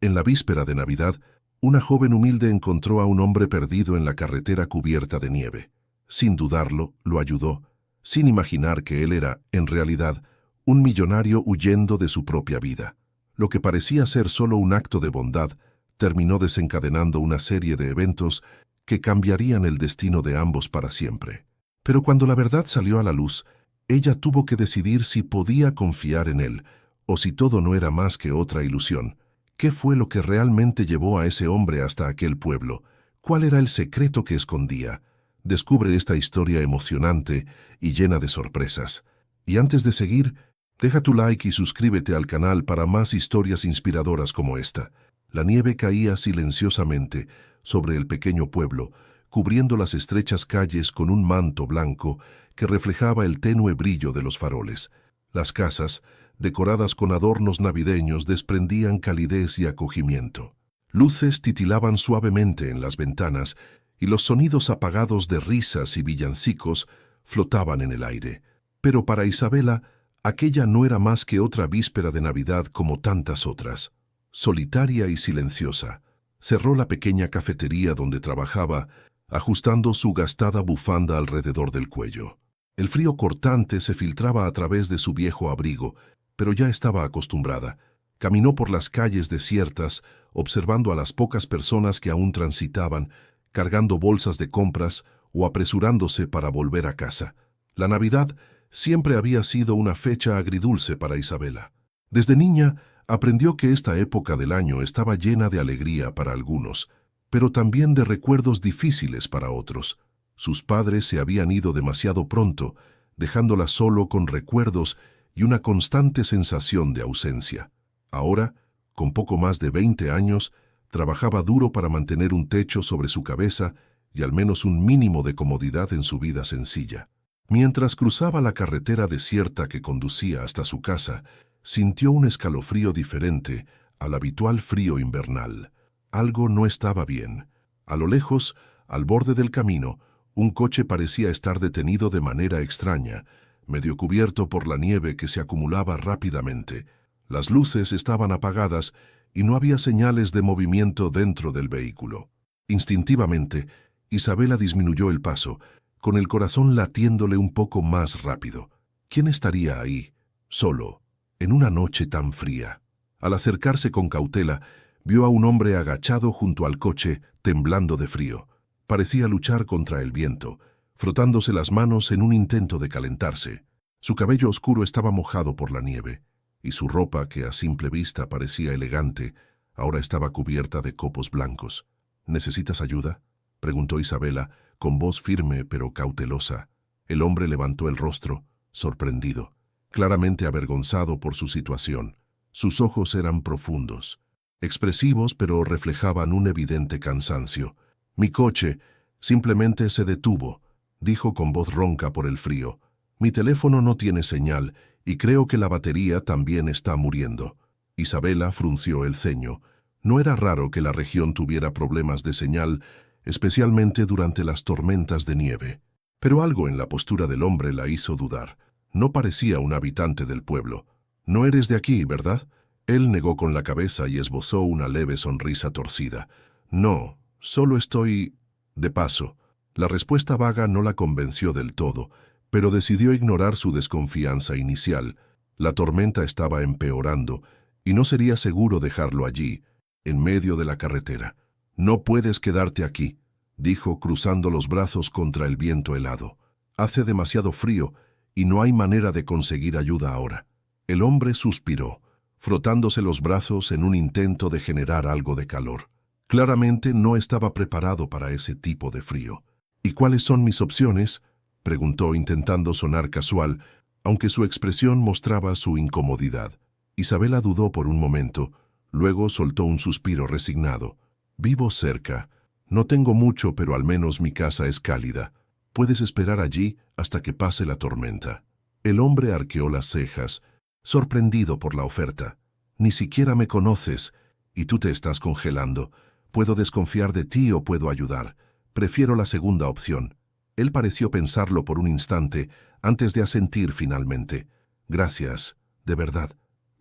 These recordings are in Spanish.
En la víspera de Navidad, una joven humilde encontró a un hombre perdido en la carretera cubierta de nieve. Sin dudarlo, lo ayudó, sin imaginar que él era, en realidad, un millonario huyendo de su propia vida. Lo que parecía ser solo un acto de bondad terminó desencadenando una serie de eventos que cambiarían el destino de ambos para siempre. Pero cuando la verdad salió a la luz, ella tuvo que decidir si podía confiar en él o si todo no era más que otra ilusión. ¿Qué fue lo que realmente llevó a ese hombre hasta aquel pueblo? ¿Cuál era el secreto que escondía? Descubre esta historia emocionante y llena de sorpresas. Y antes de seguir, deja tu like y suscríbete al canal para más historias inspiradoras como esta. La nieve caía silenciosamente sobre el pequeño pueblo, cubriendo las estrechas calles con un manto blanco que reflejaba el tenue brillo de los faroles. Las casas, decoradas con adornos navideños, desprendían calidez y acogimiento. Luces titilaban suavemente en las ventanas y los sonidos apagados de risas y villancicos flotaban en el aire. Pero para Isabela, aquella no era más que otra víspera de Navidad como tantas otras. Solitaria y silenciosa, cerró la pequeña cafetería donde trabajaba, ajustando su gastada bufanda alrededor del cuello. El frío cortante se filtraba a través de su viejo abrigo, pero ya estaba acostumbrada. Caminó por las calles desiertas, observando a las pocas personas que aún transitaban, cargando bolsas de compras o apresurándose para volver a casa. La Navidad siempre había sido una fecha agridulce para Isabela. Desde niña, aprendió que esta época del año estaba llena de alegría para algunos, pero también de recuerdos difíciles para otros. Sus padres se habían ido demasiado pronto, dejándola solo con recuerdos y una constante sensación de ausencia. Ahora, con poco más de 20 años, trabajaba duro para mantener un techo sobre su cabeza y al menos un mínimo de comodidad en su vida sencilla. Mientras cruzaba la carretera desierta que conducía hasta su casa, sintió un escalofrío diferente al habitual frío invernal. Algo no estaba bien. A lo lejos, al borde del camino, un coche parecía estar detenido de manera extraña, medio cubierto por la nieve que se acumulaba rápidamente. Las luces estaban apagadas y no había señales de movimiento dentro del vehículo. Instintivamente, Isabela disminuyó el paso, con el corazón latiéndole un poco más rápido. ¿Quién estaría ahí, solo, en una noche tan fría? Al acercarse con cautela, vio a un hombre agachado junto al coche, temblando de frío. Parecía luchar contra el viento, frotándose las manos en un intento de calentarse. Su cabello oscuro estaba mojado por la nieve, y su ropa, que a simple vista parecía elegante, ahora estaba cubierta de copos blancos. ¿Necesitas ayuda?, preguntó Isabela, con voz firme pero cautelosa. El hombre levantó el rostro, sorprendido, claramente avergonzado por su situación. Sus ojos eran profundos, expresivos, pero reflejaban un evidente cansancio. «Mi coche simplemente se detuvo», dijo con voz ronca por el frío. «Mi teléfono no tiene señal y creo que la batería también está muriendo». Isabela frunció el ceño. No era raro que la región tuviera problemas de señal, especialmente durante las tormentas de nieve. Pero algo en la postura del hombre la hizo dudar. No parecía un habitante del pueblo. «No eres de aquí, ¿verdad?». Él negó con la cabeza y esbozó una leve sonrisa torcida. «No, solo estoy de paso». La respuesta vaga no la convenció del todo, pero decidió ignorar su desconfianza inicial. La tormenta estaba empeorando, y no sería seguro dejarlo allí, en medio de la carretera. «No puedes quedarte aquí», dijo cruzando los brazos contra el viento helado. «Hace demasiado frío y no hay manera de conseguir ayuda ahora». El hombre suspiró, frotándose los brazos en un intento de generar algo de calor. Claramente no estaba preparado para ese tipo de frío. «¿Y cuáles son mis opciones?», preguntó intentando sonar casual, aunque su expresión mostraba su incomodidad. Isabela dudó por un momento, luego soltó un suspiro resignado. «Vivo cerca. No tengo mucho, pero al menos mi casa es cálida. Puedes esperar allí hasta que pase la tormenta». El hombre arqueó las cejas, sorprendido por la oferta. «Ni siquiera me conoces, y tú te estás congelando. Puedo desconfiar de ti o puedo ayudar. Prefiero la segunda opción». Él pareció pensarlo por un instante antes de asentir finalmente. «Gracias, de verdad».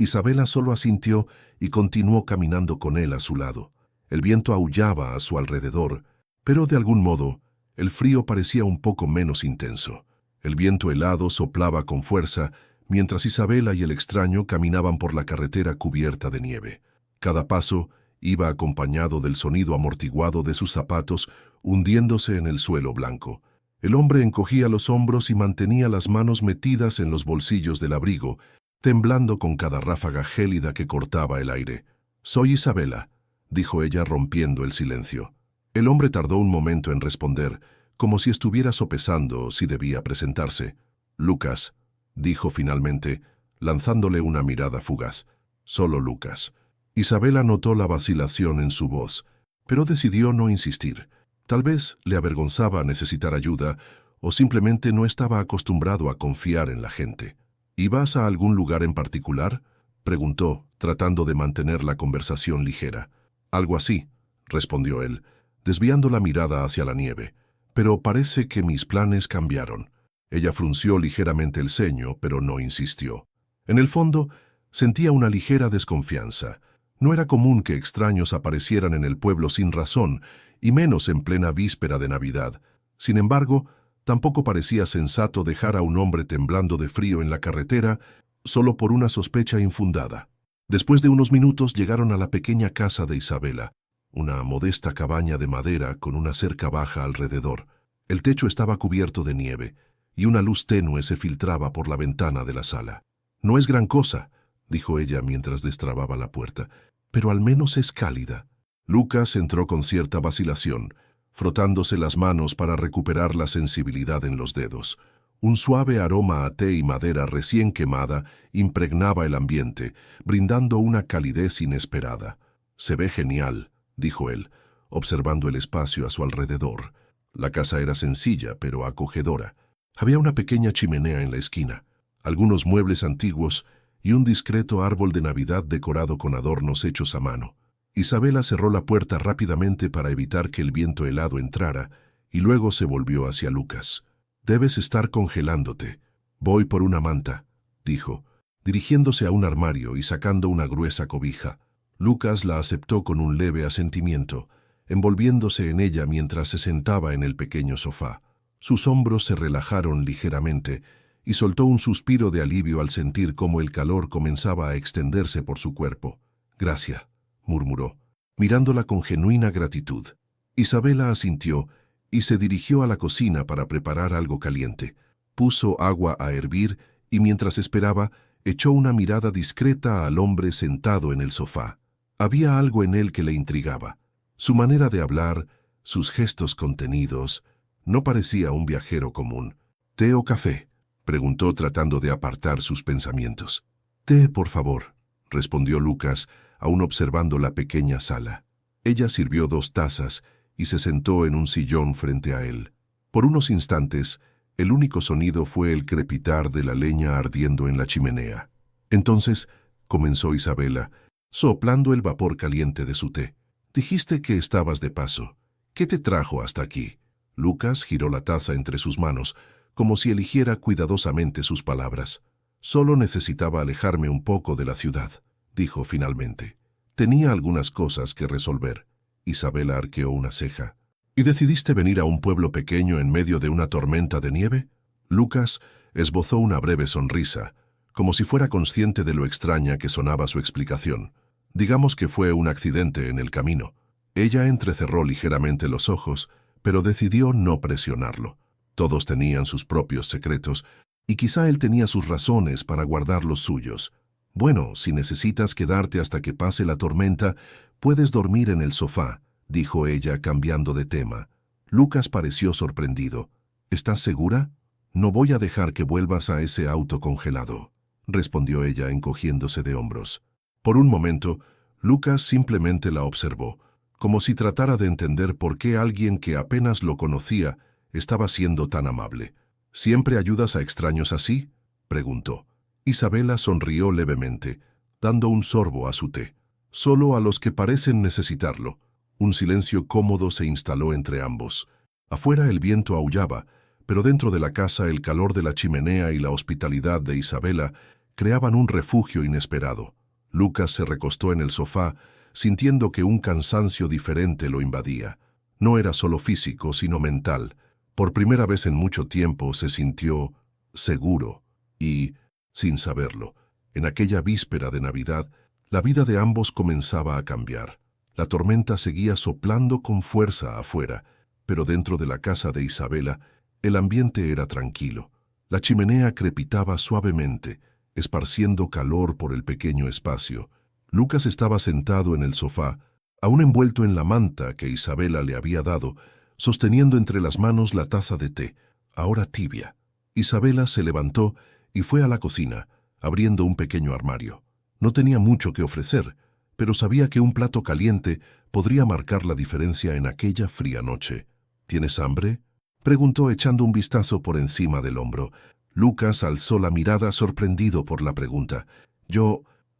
Isabela solo asintió y continuó caminando con él a su lado. El viento aullaba a su alrededor, pero de algún modo, el frío parecía un poco menos intenso. El viento helado soplaba con fuerza, mientras Isabela y el extraño caminaban por la carretera cubierta de nieve. Cada paso iba acompañado del sonido amortiguado de sus zapatos hundiéndose en el suelo blanco. El hombre encogía los hombros y mantenía las manos metidas en los bolsillos del abrigo, temblando con cada ráfaga gélida que cortaba el aire. «Soy Isabela», dijo ella rompiendo el silencio. El hombre tardó un momento en responder, como si estuviera sopesando si debía presentarse. «Lucas», dijo finalmente, lanzándole una mirada fugaz. «Solo Lucas». Isabela notó la vacilación en su voz, pero decidió no insistir. Tal vez le avergonzaba necesitar ayuda o simplemente no estaba acostumbrado a confiar en la gente. «¿Ibas a algún lugar en particular?», preguntó, tratando de mantener la conversación ligera. «Algo así», respondió él, desviando la mirada hacia la nieve. «Pero parece que mis planes cambiaron». Ella frunció ligeramente el ceño, pero no insistió. En el fondo, sentía una ligera desconfianza. No era común que extraños aparecieran en el pueblo sin razón, y menos en plena víspera de Navidad. Sin embargo, tampoco parecía sensato dejar a un hombre temblando de frío en la carretera solo por una sospecha infundada. Después de unos minutos llegaron a la pequeña casa de Isabela, una modesta cabaña de madera con una cerca baja alrededor. El techo estaba cubierto de nieve, y una luz tenue se filtraba por la ventana de la sala. «No es gran cosa», dijo ella mientras destrababa la puerta, «pero al menos es cálida». Lucas entró con cierta vacilación, frotándose las manos para recuperar la sensibilidad en los dedos. Un suave aroma a té y madera recién quemada impregnaba el ambiente, brindando una calidez inesperada. «Se ve genial», dijo él, observando el espacio a su alrededor. La casa era sencilla, pero acogedora. Había una pequeña chimenea en la esquina, algunos muebles antiguos y un discreto árbol de Navidad decorado con adornos hechos a mano. Isabela cerró la puerta rápidamente para evitar que el viento helado entrara y luego se volvió hacia Lucas. «Debes estar congelándote. Voy por una manta», dijo, dirigiéndose a un armario y sacando una gruesa cobija. Lucas la aceptó con un leve asentimiento, envolviéndose en ella mientras se sentaba en el pequeño sofá. Sus hombros se relajaron ligeramente y soltó un suspiro de alivio al sentir cómo el calor comenzaba a extenderse por su cuerpo. «Gracias», murmuró, mirándola con genuina gratitud. Isabela asintió y se dirigió a la cocina para preparar algo caliente. Puso agua a hervir y mientras esperaba, echó una mirada discreta al hombre sentado en el sofá. Había algo en él que le intrigaba. Su manera de hablar, sus gestos contenidos, no parecía un viajero común. «¿Té o café?», preguntó tratando de apartar sus pensamientos. «Té, por favor», respondió Lucas, aún observando la pequeña sala. Ella sirvió 2 tazas y se sentó en un sillón frente a él. Por unos instantes, el único sonido fue el crepitar de la leña ardiendo en la chimenea. Entonces, comenzó Isabela, soplando el vapor caliente de su té. «Dijiste que estabas de paso. ¿Qué te trajo hasta aquí?». Lucas giró la taza entre sus manos, como si eligiera cuidadosamente sus palabras. «Solo necesitaba alejarme un poco de la ciudad», dijo finalmente. «Tenía algunas cosas que resolver». Isabela arqueó una ceja. «¿Y decidiste venir a un pueblo pequeño en medio de una tormenta de nieve?». Lucas esbozó una breve sonrisa, como si fuera consciente de lo extraña que sonaba su explicación. «Digamos que fue un accidente en el camino». Ella entrecerró ligeramente los ojos, pero decidió no presionarlo. Todos tenían sus propios secretos, y quizá él tenía sus razones para guardar los suyos. «Bueno, si necesitas quedarte hasta que pase la tormenta, puedes dormir en el sofá», dijo ella cambiando de tema. Lucas pareció sorprendido. «¿Estás segura?». «No voy a dejar que vuelvas a ese auto congelado», respondió ella encogiéndose de hombros. Por un momento, Lucas simplemente la observó, como si tratara de entender por qué alguien que apenas lo conocía estaba siendo tan amable. «¿Siempre ayudas a extraños así?», preguntó. Isabela sonrió levemente, dando un sorbo a su té. «Solo a los que parecen necesitarlo». Un silencio cómodo se instaló entre ambos. Afuera el viento aullaba, pero dentro de la casa el calor de la chimenea y la hospitalidad de Isabela creaban un refugio inesperado. Lucas se recostó en el sofá, sintiendo que un cansancio diferente lo invadía. No era solo físico, sino mental. Por primera vez en mucho tiempo se sintió seguro y, sin saberlo, en aquella víspera de Navidad, la vida de ambos comenzaba a cambiar. La tormenta seguía soplando con fuerza afuera, pero dentro de la casa de Isabela, el ambiente era tranquilo. La chimenea crepitaba suavemente, esparciendo calor por el pequeño espacio. Lucas estaba sentado en el sofá, aún envuelto en la manta que Isabela le había dado, sosteniendo entre las manos la taza de té, ahora tibia. Isabela se levantó y fue a la cocina, abriendo un pequeño armario. No tenía mucho que ofrecer, pero sabía que un plato caliente podría marcar la diferencia en aquella fría noche. ¿Tienes hambre?, preguntó echando un vistazo por encima del hombro. Lucas alzó la mirada sorprendido por la pregunta.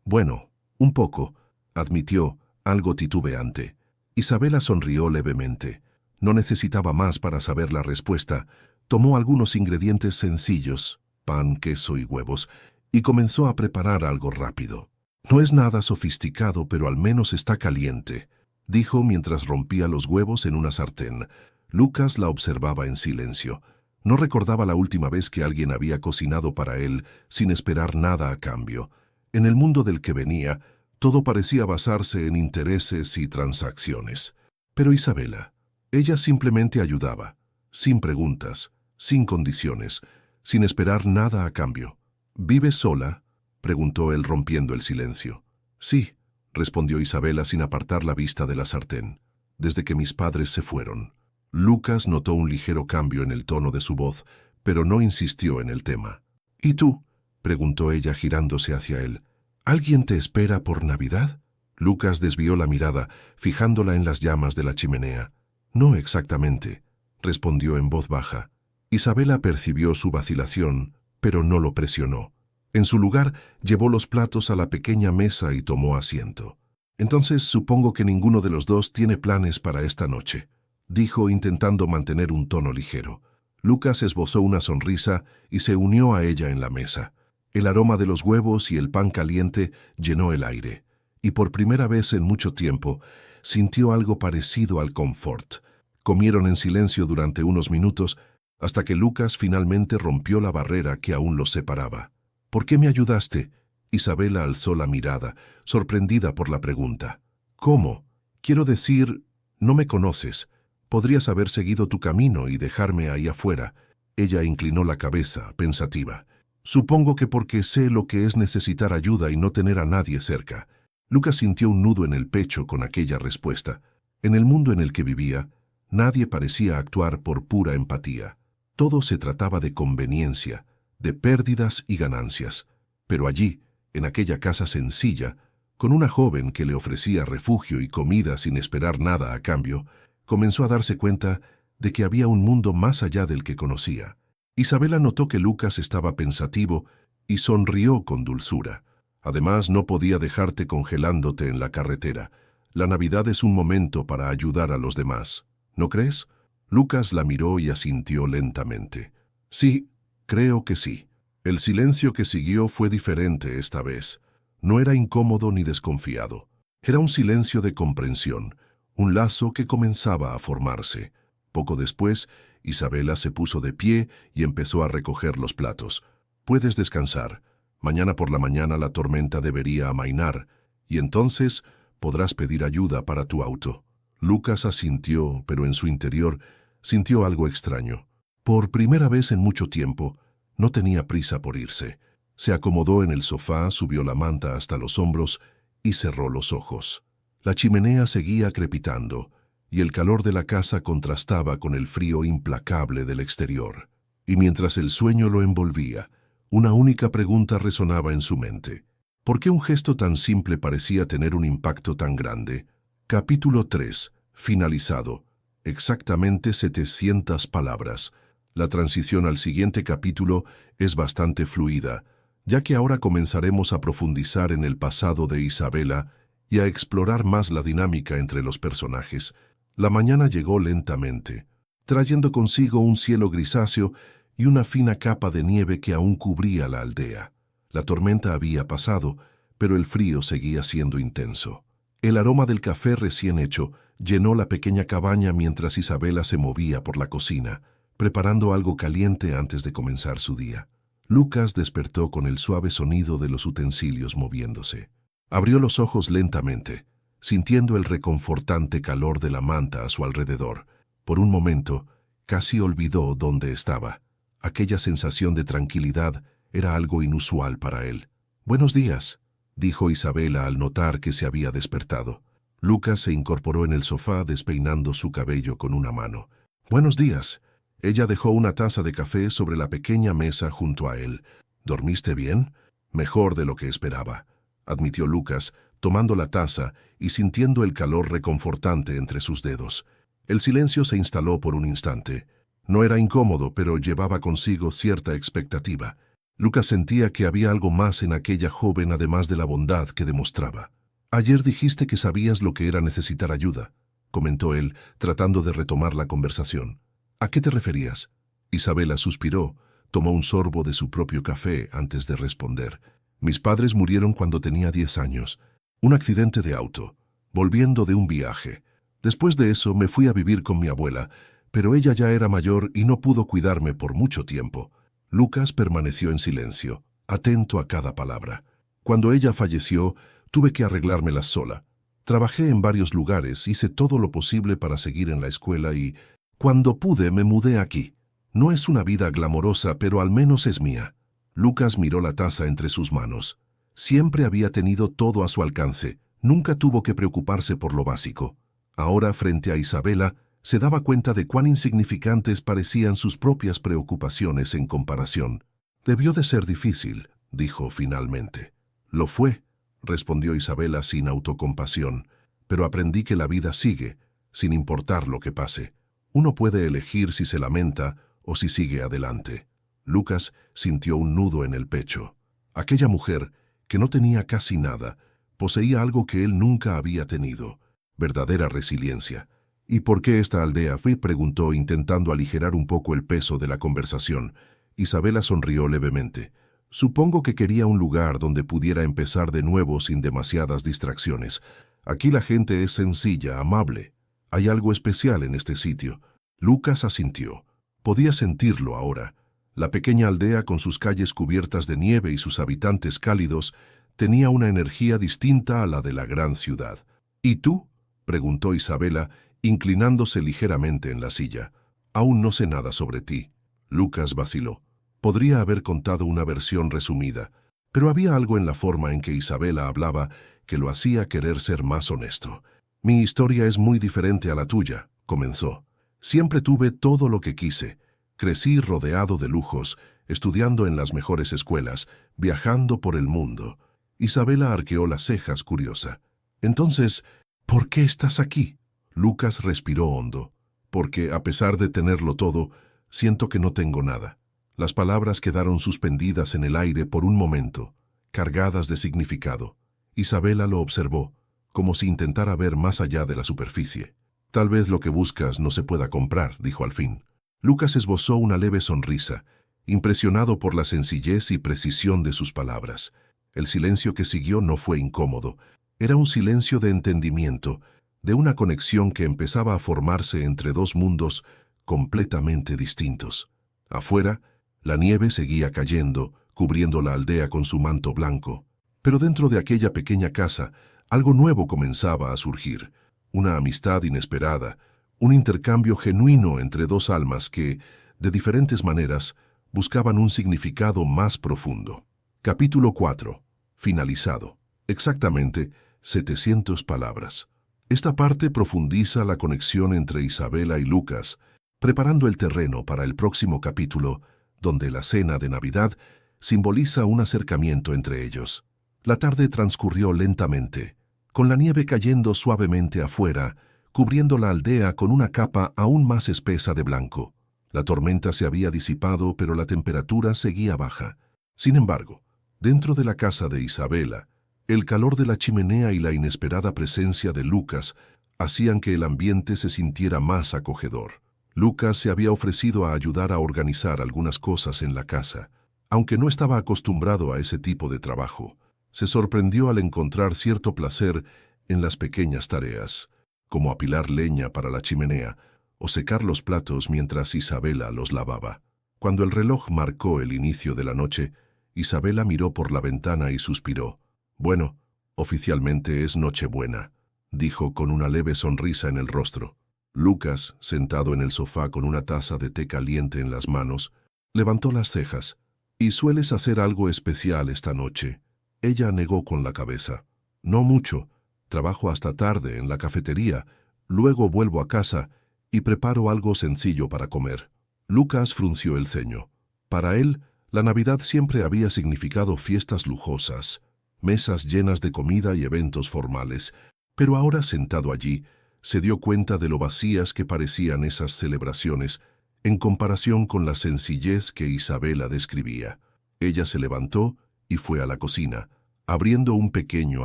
Bueno, un poco, admitió, algo titubeante. Isabela sonrió levemente. No necesitaba más para saber la respuesta. Tomó algunos ingredientes sencillos, pan, queso y huevos, y comenzó a preparar algo rápido. No es nada sofisticado, pero al menos está caliente, dijo mientras rompía los huevos en una sartén. Lucas la observaba en silencio. No recordaba la última vez que alguien había cocinado para él sin esperar nada a cambio. En el mundo del que venía, todo parecía basarse en intereses y transacciones. Pero Isabela, ella simplemente ayudaba, sin preguntas, sin condiciones, sin esperar nada a cambio. ¿Vives sola?, preguntó él rompiendo el silencio. Sí, respondió Isabela sin apartar la vista de la sartén. Desde que mis padres se fueron. Lucas notó un ligero cambio en el tono de su voz, pero no insistió en el tema. ¿Y tú?, preguntó ella girándose hacia él. ¿Alguien te espera por Navidad? Lucas desvió la mirada, fijándola en las llamas de la chimenea. No exactamente, respondió en voz baja. Isabela percibió su vacilación, pero no lo presionó. En su lugar, llevó los platos a la pequeña mesa y tomó asiento. Entonces supongo que ninguno de los dos tiene planes para esta noche, dijo intentando mantener un tono ligero. Lucas esbozó una sonrisa y se unió a ella en la mesa. El aroma de los huevos y el pan caliente llenó el aire, y por primera vez en mucho tiempo sintió algo parecido al confort. Comieron en silencio durante unos minutos, hasta que Lucas finalmente rompió la barrera que aún los separaba. ¿Por qué me ayudaste? Isabela alzó la mirada, sorprendida por la pregunta. ¿Cómo? Quiero decir, no me conoces. Podrías haber seguido tu camino y dejarme ahí afuera. Ella inclinó la cabeza, pensativa. Supongo que porque sé lo que es necesitar ayuda y no tener a nadie cerca. Lucas sintió un nudo en el pecho con aquella respuesta. En el mundo en el que vivía, nadie parecía actuar por pura empatía. Todo se trataba de conveniencia, de pérdidas y ganancias. Pero allí, en aquella casa sencilla, con una joven que le ofrecía refugio y comida sin esperar nada a cambio, comenzó a darse cuenta de que había un mundo más allá del que conocía. Isabela notó que Lucas estaba pensativo y sonrió con dulzura. Además, no podía dejarte congelándote en la carretera. La Navidad es un momento para ayudar a los demás, ¿no crees? Lucas la miró y asintió lentamente. Sí, creo que sí. El silencio que siguió fue diferente esta vez. No era incómodo ni desconfiado. Era un silencio de comprensión, un lazo que comenzaba a formarse. Poco después, Isabela se puso de pie y empezó a recoger los platos. Puedes descansar. Mañana por la mañana la tormenta debería amainar, y entonces podrás pedir ayuda para tu auto. Lucas asintió, pero en su interior sintió algo extraño. Por primera vez en mucho tiempo, no tenía prisa por irse. Se acomodó en el sofá, subió la manta hasta los hombros y cerró los ojos. La chimenea seguía crepitando, y el calor de la casa contrastaba con el frío implacable del exterior. Y mientras el sueño lo envolvía, una única pregunta resonaba en su mente. ¿Por qué un gesto tan simple parecía tener un impacto tan grande? Capítulo 3. Finalizado. Exactamente 700 palabras. La transición al siguiente capítulo es bastante fluida, ya que ahora comenzaremos a profundizar en el pasado de Isabela y a explorar más la dinámica entre los personajes. La mañana llegó lentamente, trayendo consigo un cielo grisáceo y una fina capa de nieve que aún cubría la aldea. La tormenta había pasado, pero el frío seguía siendo intenso. El aroma del café recién hecho llenó la pequeña cabaña mientras Isabela se movía por la cocina, preparando algo caliente antes de comenzar su día. Lucas despertó con el suave sonido de los utensilios moviéndose. Abrió los ojos lentamente, sintiendo el reconfortante calor de la manta a su alrededor. Por un momento, casi olvidó dónde estaba. Aquella sensación de tranquilidad era algo inusual para él. «Buenos días», dijo Isabela al notar que se había despertado. Lucas se incorporó en el sofá despeinando su cabello con una mano. «Buenos días». Ella dejó una taza de café sobre la pequeña mesa junto a él. «¿Dormiste bien?» «Mejor de lo que esperaba», admitió Lucas, tomando la taza y sintiendo el calor reconfortante entre sus dedos. El silencio se instaló por un instante. No era incómodo, pero llevaba consigo cierta expectativa. Lucas sentía que había algo más en aquella joven además de la bondad que demostraba. «Ayer dijiste que sabías lo que era necesitar ayuda», comentó él, tratando de retomar la conversación. «¿A qué te referías?» Isabela suspiró, tomó un sorbo de su propio café antes de responder. «Mis padres murieron cuando tenía 10 años. Un accidente de auto, volviendo de un viaje. Después de eso me fui a vivir con mi abuela, pero ella ya era mayor y no pudo cuidarme por mucho tiempo». Lucas permaneció en silencio, atento a cada palabra. «Cuando ella falleció, tuve que arreglármelas sola. Trabajé en varios lugares, hice todo lo posible para seguir en la escuela y, cuando pude, me mudé aquí. No es una vida glamorosa, pero al menos es mía». Lucas miró la taza entre sus manos. Siempre había tenido todo a su alcance, nunca tuvo que preocuparse por lo básico. Ahora, frente a Isabela, se daba cuenta de cuán insignificantes parecían sus propias preocupaciones en comparación. «Debió de ser difícil», dijo finalmente. «Lo fue», respondió Isabela sin autocompasión, «pero aprendí que la vida sigue, sin importar lo que pase. Uno puede elegir si se lamenta o si sigue adelante». Lucas sintió un nudo en el pecho. Aquella mujer, que no tenía casi nada, poseía algo que él nunca había tenido: verdadera resiliencia. «¿Y por qué esta aldea?» preguntó, intentando aligerar un poco el peso de la conversación. Isabela sonrió levemente. «Supongo que quería un lugar donde pudiera empezar de nuevo sin demasiadas distracciones. Aquí la gente es sencilla, amable. Hay algo especial en este sitio». Lucas asintió. Podía sentirlo ahora. La pequeña aldea, con sus calles cubiertas de nieve y sus habitantes cálidos, tenía una energía distinta a la de la gran ciudad. «¿Y tú?», preguntó Isabela, inclinándose ligeramente en la silla. «Aún no sé nada sobre ti». Lucas vaciló. Podría haber contado una versión resumida, pero había algo en la forma en que Isabela hablaba que lo hacía querer ser más honesto. «Mi historia es muy diferente a la tuya», comenzó. «Siempre tuve todo lo que quise. Crecí rodeado de lujos, estudiando en las mejores escuelas, viajando por el mundo». Isabela arqueó las cejas, curiosa. «Entonces, ¿por qué estás aquí?» Lucas respiró hondo. «Porque, a pesar de tenerlo todo, siento que no tengo nada». Las palabras quedaron suspendidas en el aire por un momento, cargadas de significado. Isabela lo observó, como si intentara ver más allá de la superficie. «Tal vez lo que buscas no se pueda comprar», dijo al fin. Lucas esbozó una leve sonrisa, impresionado por la sencillez y precisión de sus palabras. El silencio que siguió no fue incómodo. Era un silencio de entendimiento, de una conexión que empezaba a formarse entre dos mundos completamente distintos. Afuera, la nieve seguía cayendo, cubriendo la aldea con su manto blanco. Pero dentro de aquella pequeña casa, algo nuevo comenzaba a surgir. Una amistad inesperada, un intercambio genuino entre dos almas que, de diferentes maneras, buscaban un significado más profundo. Capítulo 4. Finalizado. Exactamente 700 palabras. Esta parte profundiza la conexión entre Isabela y Lucas, preparando el terreno para el próximo capítulo, donde la cena de Navidad simboliza un acercamiento entre ellos. La tarde transcurrió lentamente, con la nieve cayendo suavemente afuera, cubriendo la aldea con una capa aún más espesa de blanco. La tormenta se había disipado, pero la temperatura seguía baja. Sin embargo, dentro de la casa de Isabela, el calor de la chimenea y la inesperada presencia de Lucas hacían que el ambiente se sintiera más acogedor. Lucas se había ofrecido a ayudar a organizar algunas cosas en la casa. Aunque no estaba acostumbrado a ese tipo de trabajo, se sorprendió al encontrar cierto placer en las pequeñas tareas, como apilar leña para la chimenea o secar los platos mientras Isabela los lavaba. Cuando el reloj marcó el inicio de la noche, Isabela miró por la ventana y suspiró. «Bueno, oficialmente es Nochebuena», dijo con una leve sonrisa en el rostro. Lucas, sentado en el sofá con una taza de té caliente en las manos, levantó las cejas. «¿Y sueles hacer algo especial esta noche?». Ella negó con la cabeza. «No mucho. Trabajo hasta tarde en la cafetería, luego vuelvo a casa y preparo algo sencillo para comer». Lucas frunció el ceño. Para él, la Navidad siempre había significado fiestas lujosas, mesas llenas de comida y eventos formales, pero ahora sentado allí, se dio cuenta de lo vacías que parecían esas celebraciones en comparación con la sencillez que Isabela describía. Ella se levantó y fue a la cocina, abriendo un pequeño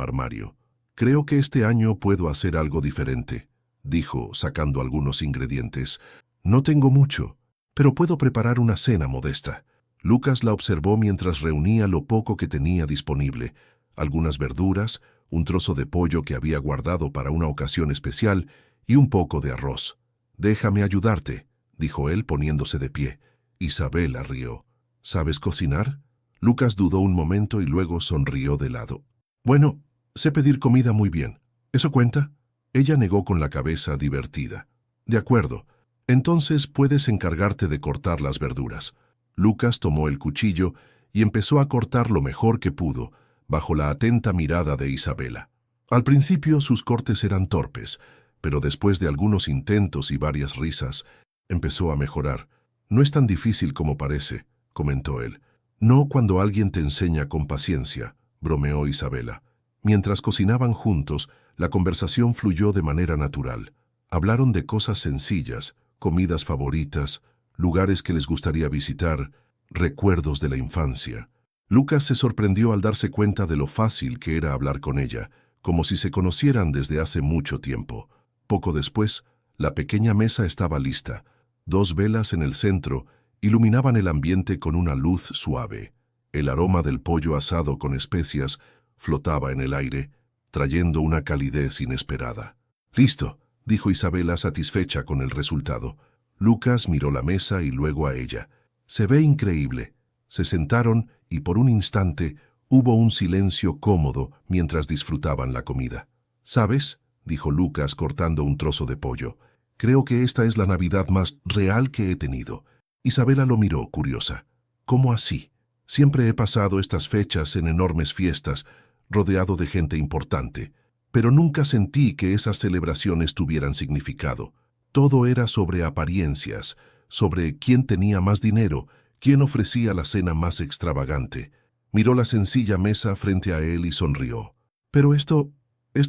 armario. «Creo que este año puedo hacer algo diferente», dijo, sacando algunos ingredientes. «No tengo mucho, pero puedo preparar una cena modesta». Lucas la observó mientras reunía lo poco que tenía disponible, algunas verduras, un trozo de pollo que había guardado para una ocasión especial y un poco de arroz. «Déjame ayudarte», dijo él poniéndose de pie. Isabela rió. «¿Sabes cocinar?». Lucas dudó un momento y luego sonrió de lado. «Bueno, sé pedir comida muy bien. ¿Eso cuenta?». Ella negó con la cabeza divertida. «De acuerdo. Entonces puedes encargarte de cortar las verduras». Lucas tomó el cuchillo y empezó a cortar lo mejor que pudo, bajo la atenta mirada de Isabela. Al principio sus cortes eran torpes, pero después de algunos intentos y varias risas, empezó a mejorar. «No es tan difícil como parece», comentó él. «No cuando alguien te enseña con paciencia», bromeó Isabela. Mientras cocinaban juntos, la conversación fluyó de manera natural. Hablaron de cosas sencillas, comidas favoritas, lugares que les gustaría visitar, recuerdos de la infancia. Lucas se sorprendió al darse cuenta de lo fácil que era hablar con ella, como si se conocieran desde hace mucho tiempo. Poco después, la pequeña mesa estaba lista. 2 velas en el centro iluminaban el ambiente con una luz suave. El aroma del pollo asado con especias flotaba en el aire, trayendo una calidez inesperada. «Listo», dijo Isabela satisfecha con el resultado. Lucas miró la mesa y luego a ella. «Se ve increíble». Se sentaron y por un instante hubo un silencio cómodo mientras disfrutaban la comida. «¿Sabes?», dijo Lucas cortando un trozo de pollo. «Creo que esta es la Navidad más real que he tenido». Isabela lo miró, curiosa. «¿Cómo así? Siempre he pasado estas fechas en enormes fiestas, rodeado de gente importante, pero nunca sentí que esas celebraciones tuvieran significado. Todo era sobre apariencias, sobre quién tenía más dinero, quién ofrecía la cena más extravagante». Miró la sencilla mesa frente a él y sonrió. «Pero esto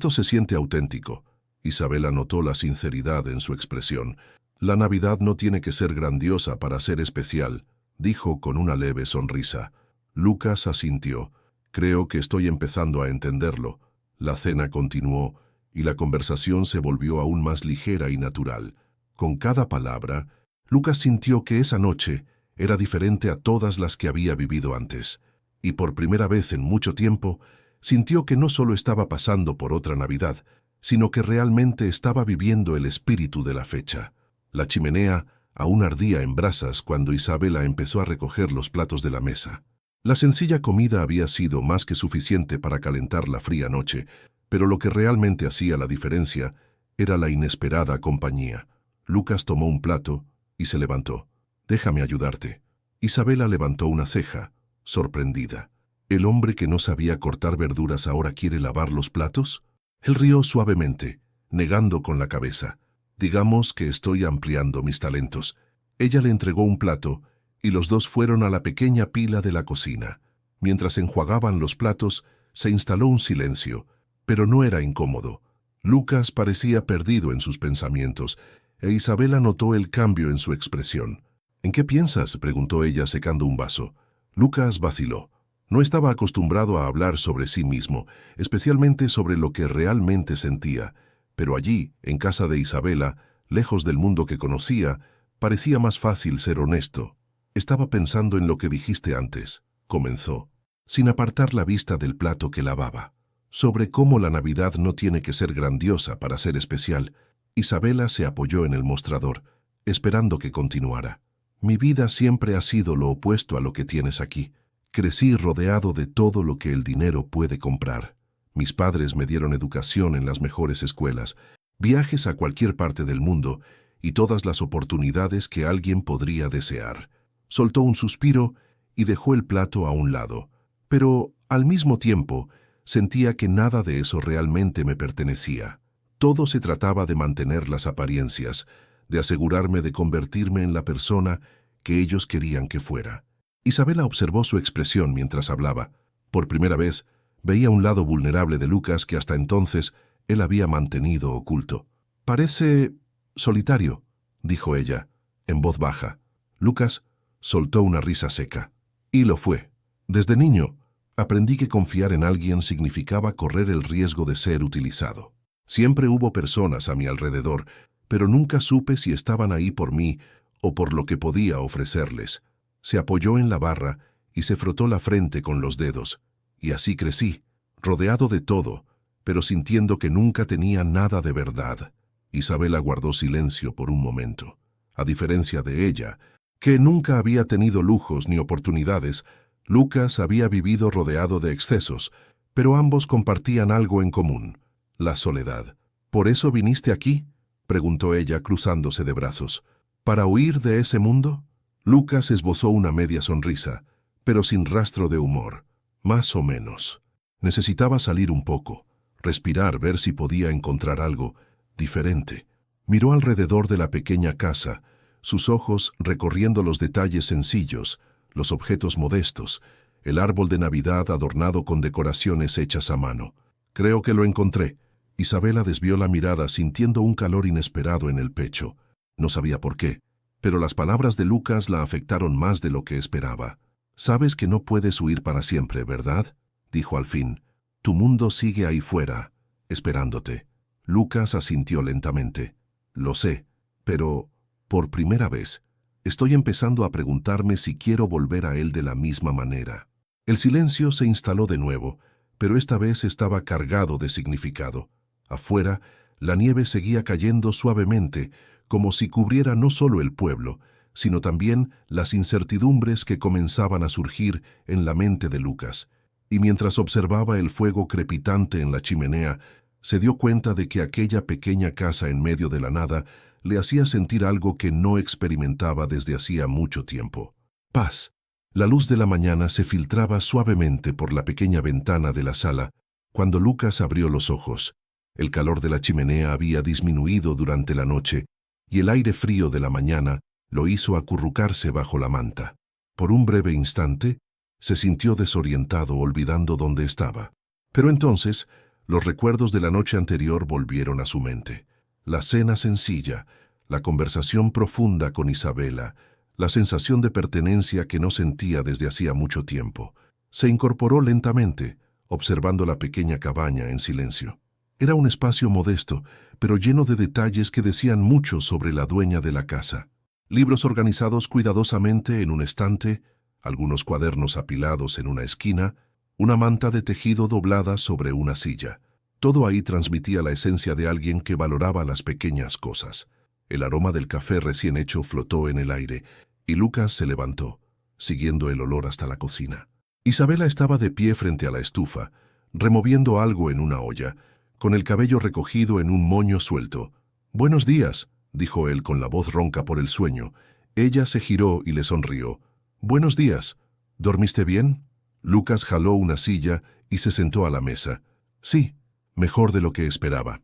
se siente auténtico». Isabela notó la sinceridad en su expresión. «La Navidad no tiene que ser grandiosa para ser especial», dijo con una leve sonrisa. Lucas asintió. «Creo que estoy empezando a entenderlo». La cena continuó y la conversación se volvió aún más ligera y natural. Con cada palabra, Lucas sintió que esa noche era diferente a todas las que había vivido antes, y por primera vez en mucho tiempo sintió que no solo estaba pasando por otra Navidad, sino que realmente estaba viviendo el espíritu de la fecha. La chimenea aún ardía en brasas cuando Isabela empezó a recoger los platos de la mesa. La sencilla comida había sido más que suficiente para calentar la fría noche, pero lo que realmente hacía la diferencia era la inesperada compañía. Lucas tomó un plato y se levantó. «Déjame ayudarte». Isabela levantó una ceja, sorprendida. ¿El hombre que no sabía cortar verduras ahora quiere lavar los platos? Él rió suavemente, negando con la cabeza. «Digamos que estoy ampliando mis talentos». Ella le entregó un plato y los dos fueron a la pequeña pila de la cocina. Mientras enjuagaban los platos, se instaló un silencio, pero no era incómodo. Lucas parecía perdido en sus pensamientos, e Isabela notó el cambio en su expresión. «¿En qué piensas?», preguntó ella secando un vaso. Lucas vaciló. No estaba acostumbrado a hablar sobre sí mismo, especialmente sobre lo que realmente sentía, pero allí, en casa de Isabela, lejos del mundo que conocía, parecía más fácil ser honesto. «Estaba pensando en lo que dijiste antes». comenzó, sin apartar la vista del plato que lavaba. Sobre cómo la Navidad no tiene que ser grandiosa para ser especial, Isabela se apoyó en el mostrador, esperando que continuara. Mi vida siempre ha sido lo opuesto a lo que tienes aquí. Crecí rodeado de todo lo que el dinero puede comprar. Mis padres me dieron educación en las mejores escuelas, viajes a cualquier parte del mundo y todas las oportunidades que alguien podría desear. Soltó un suspiro y dejó el plato a un lado, pero al mismo tiempo sentía que nada de eso realmente me pertenecía. Todo se trataba de mantener las apariencias, de asegurarme de convertirme en la persona que ellos querían que fuera. Isabela observó su expresión mientras hablaba. Por primera vez, veía un lado vulnerable de Lucas que hasta entonces él había mantenido oculto. «Parece solitario», dijo ella, en voz baja. Lucas soltó una risa seca. Y lo fue. Desde niño, aprendí que confiar en alguien significaba correr el riesgo de ser utilizado. Siempre hubo personas a mi alrededor, pero nunca supe si estaban ahí por mí o por lo que podía ofrecerles. Se apoyó en la barra y se frotó la frente con los dedos. Y así crecí, rodeado de todo, pero sintiendo que nunca tenía nada de verdad. Isabela guardó silencio por un momento. A diferencia de ella, que nunca había tenido lujos ni oportunidades, Lucas había vivido rodeado de excesos, pero ambos compartían algo en común: la soledad. «¿Por eso viniste aquí?», preguntó ella cruzándose de brazos. «¿Para huir de ese mundo?». Lucas esbozó una media sonrisa, pero sin rastro de humor. Más o menos. Necesitaba salir un poco, respirar, ver si podía encontrar algo diferente. Miró alrededor de la pequeña casa, sus ojos recorriendo los detalles sencillos, los objetos modestos, el árbol de Navidad adornado con decoraciones hechas a mano. «Creo que lo encontré». Isabela desvió la mirada sintiendo un calor inesperado en el pecho. No sabía por qué, pero las palabras de Lucas la afectaron más de lo que esperaba. «Sabes que no puedes huir para siempre, ¿verdad?», dijo al fin. «Tu mundo sigue ahí fuera, esperándote». Lucas asintió lentamente. «Lo sé, pero, por primera vez, estoy empezando a preguntarme si quiero volver a él de la misma manera». El silencio se instaló de nuevo, pero esta vez estaba cargado de significado. Afuera, la nieve seguía cayendo suavemente, como si cubriera no solo el pueblo, sino también las incertidumbres que comenzaban a surgir en la mente de Lucas. Y mientras observaba el fuego crepitante en la chimenea, se dio cuenta de que aquella pequeña casa en medio de la nada le hacía sentir algo que no experimentaba desde hacía mucho tiempo: paz. La luz de la mañana se filtraba suavemente por la pequeña ventana de la sala cuando Lucas abrió los ojos. El calor de la chimenea había disminuido durante la noche y el aire frío de la mañana lo hizo acurrucarse bajo la manta. Por un breve instante, se sintió desorientado, olvidando dónde estaba. Pero entonces, los recuerdos de la noche anterior volvieron a su mente. La cena sencilla, la conversación profunda con Isabela, la sensación de pertenencia que no sentía desde hacía mucho tiempo. Se incorporó lentamente, observando la pequeña cabaña en silencio. Era un espacio modesto, pero lleno de detalles que decían mucho sobre la dueña de la casa. Libros organizados cuidadosamente en un estante, algunos cuadernos apilados en una esquina, una manta de tejido doblada sobre una silla. Todo ahí transmitía la esencia de alguien que valoraba las pequeñas cosas. El aroma del café recién hecho flotó en el aire, y Lucas se levantó, siguiendo el olor hasta la cocina. Isabela estaba de pie frente a la estufa, removiendo algo en una olla, con el cabello recogido en un moño suelto. «Buenos días», dijo él con la voz ronca por el sueño. Ella se giró y le sonrió. «Buenos días. ¿Dormiste bien?». Lucas jaló una silla y se sentó a la mesa. «Sí, mejor de lo que esperaba».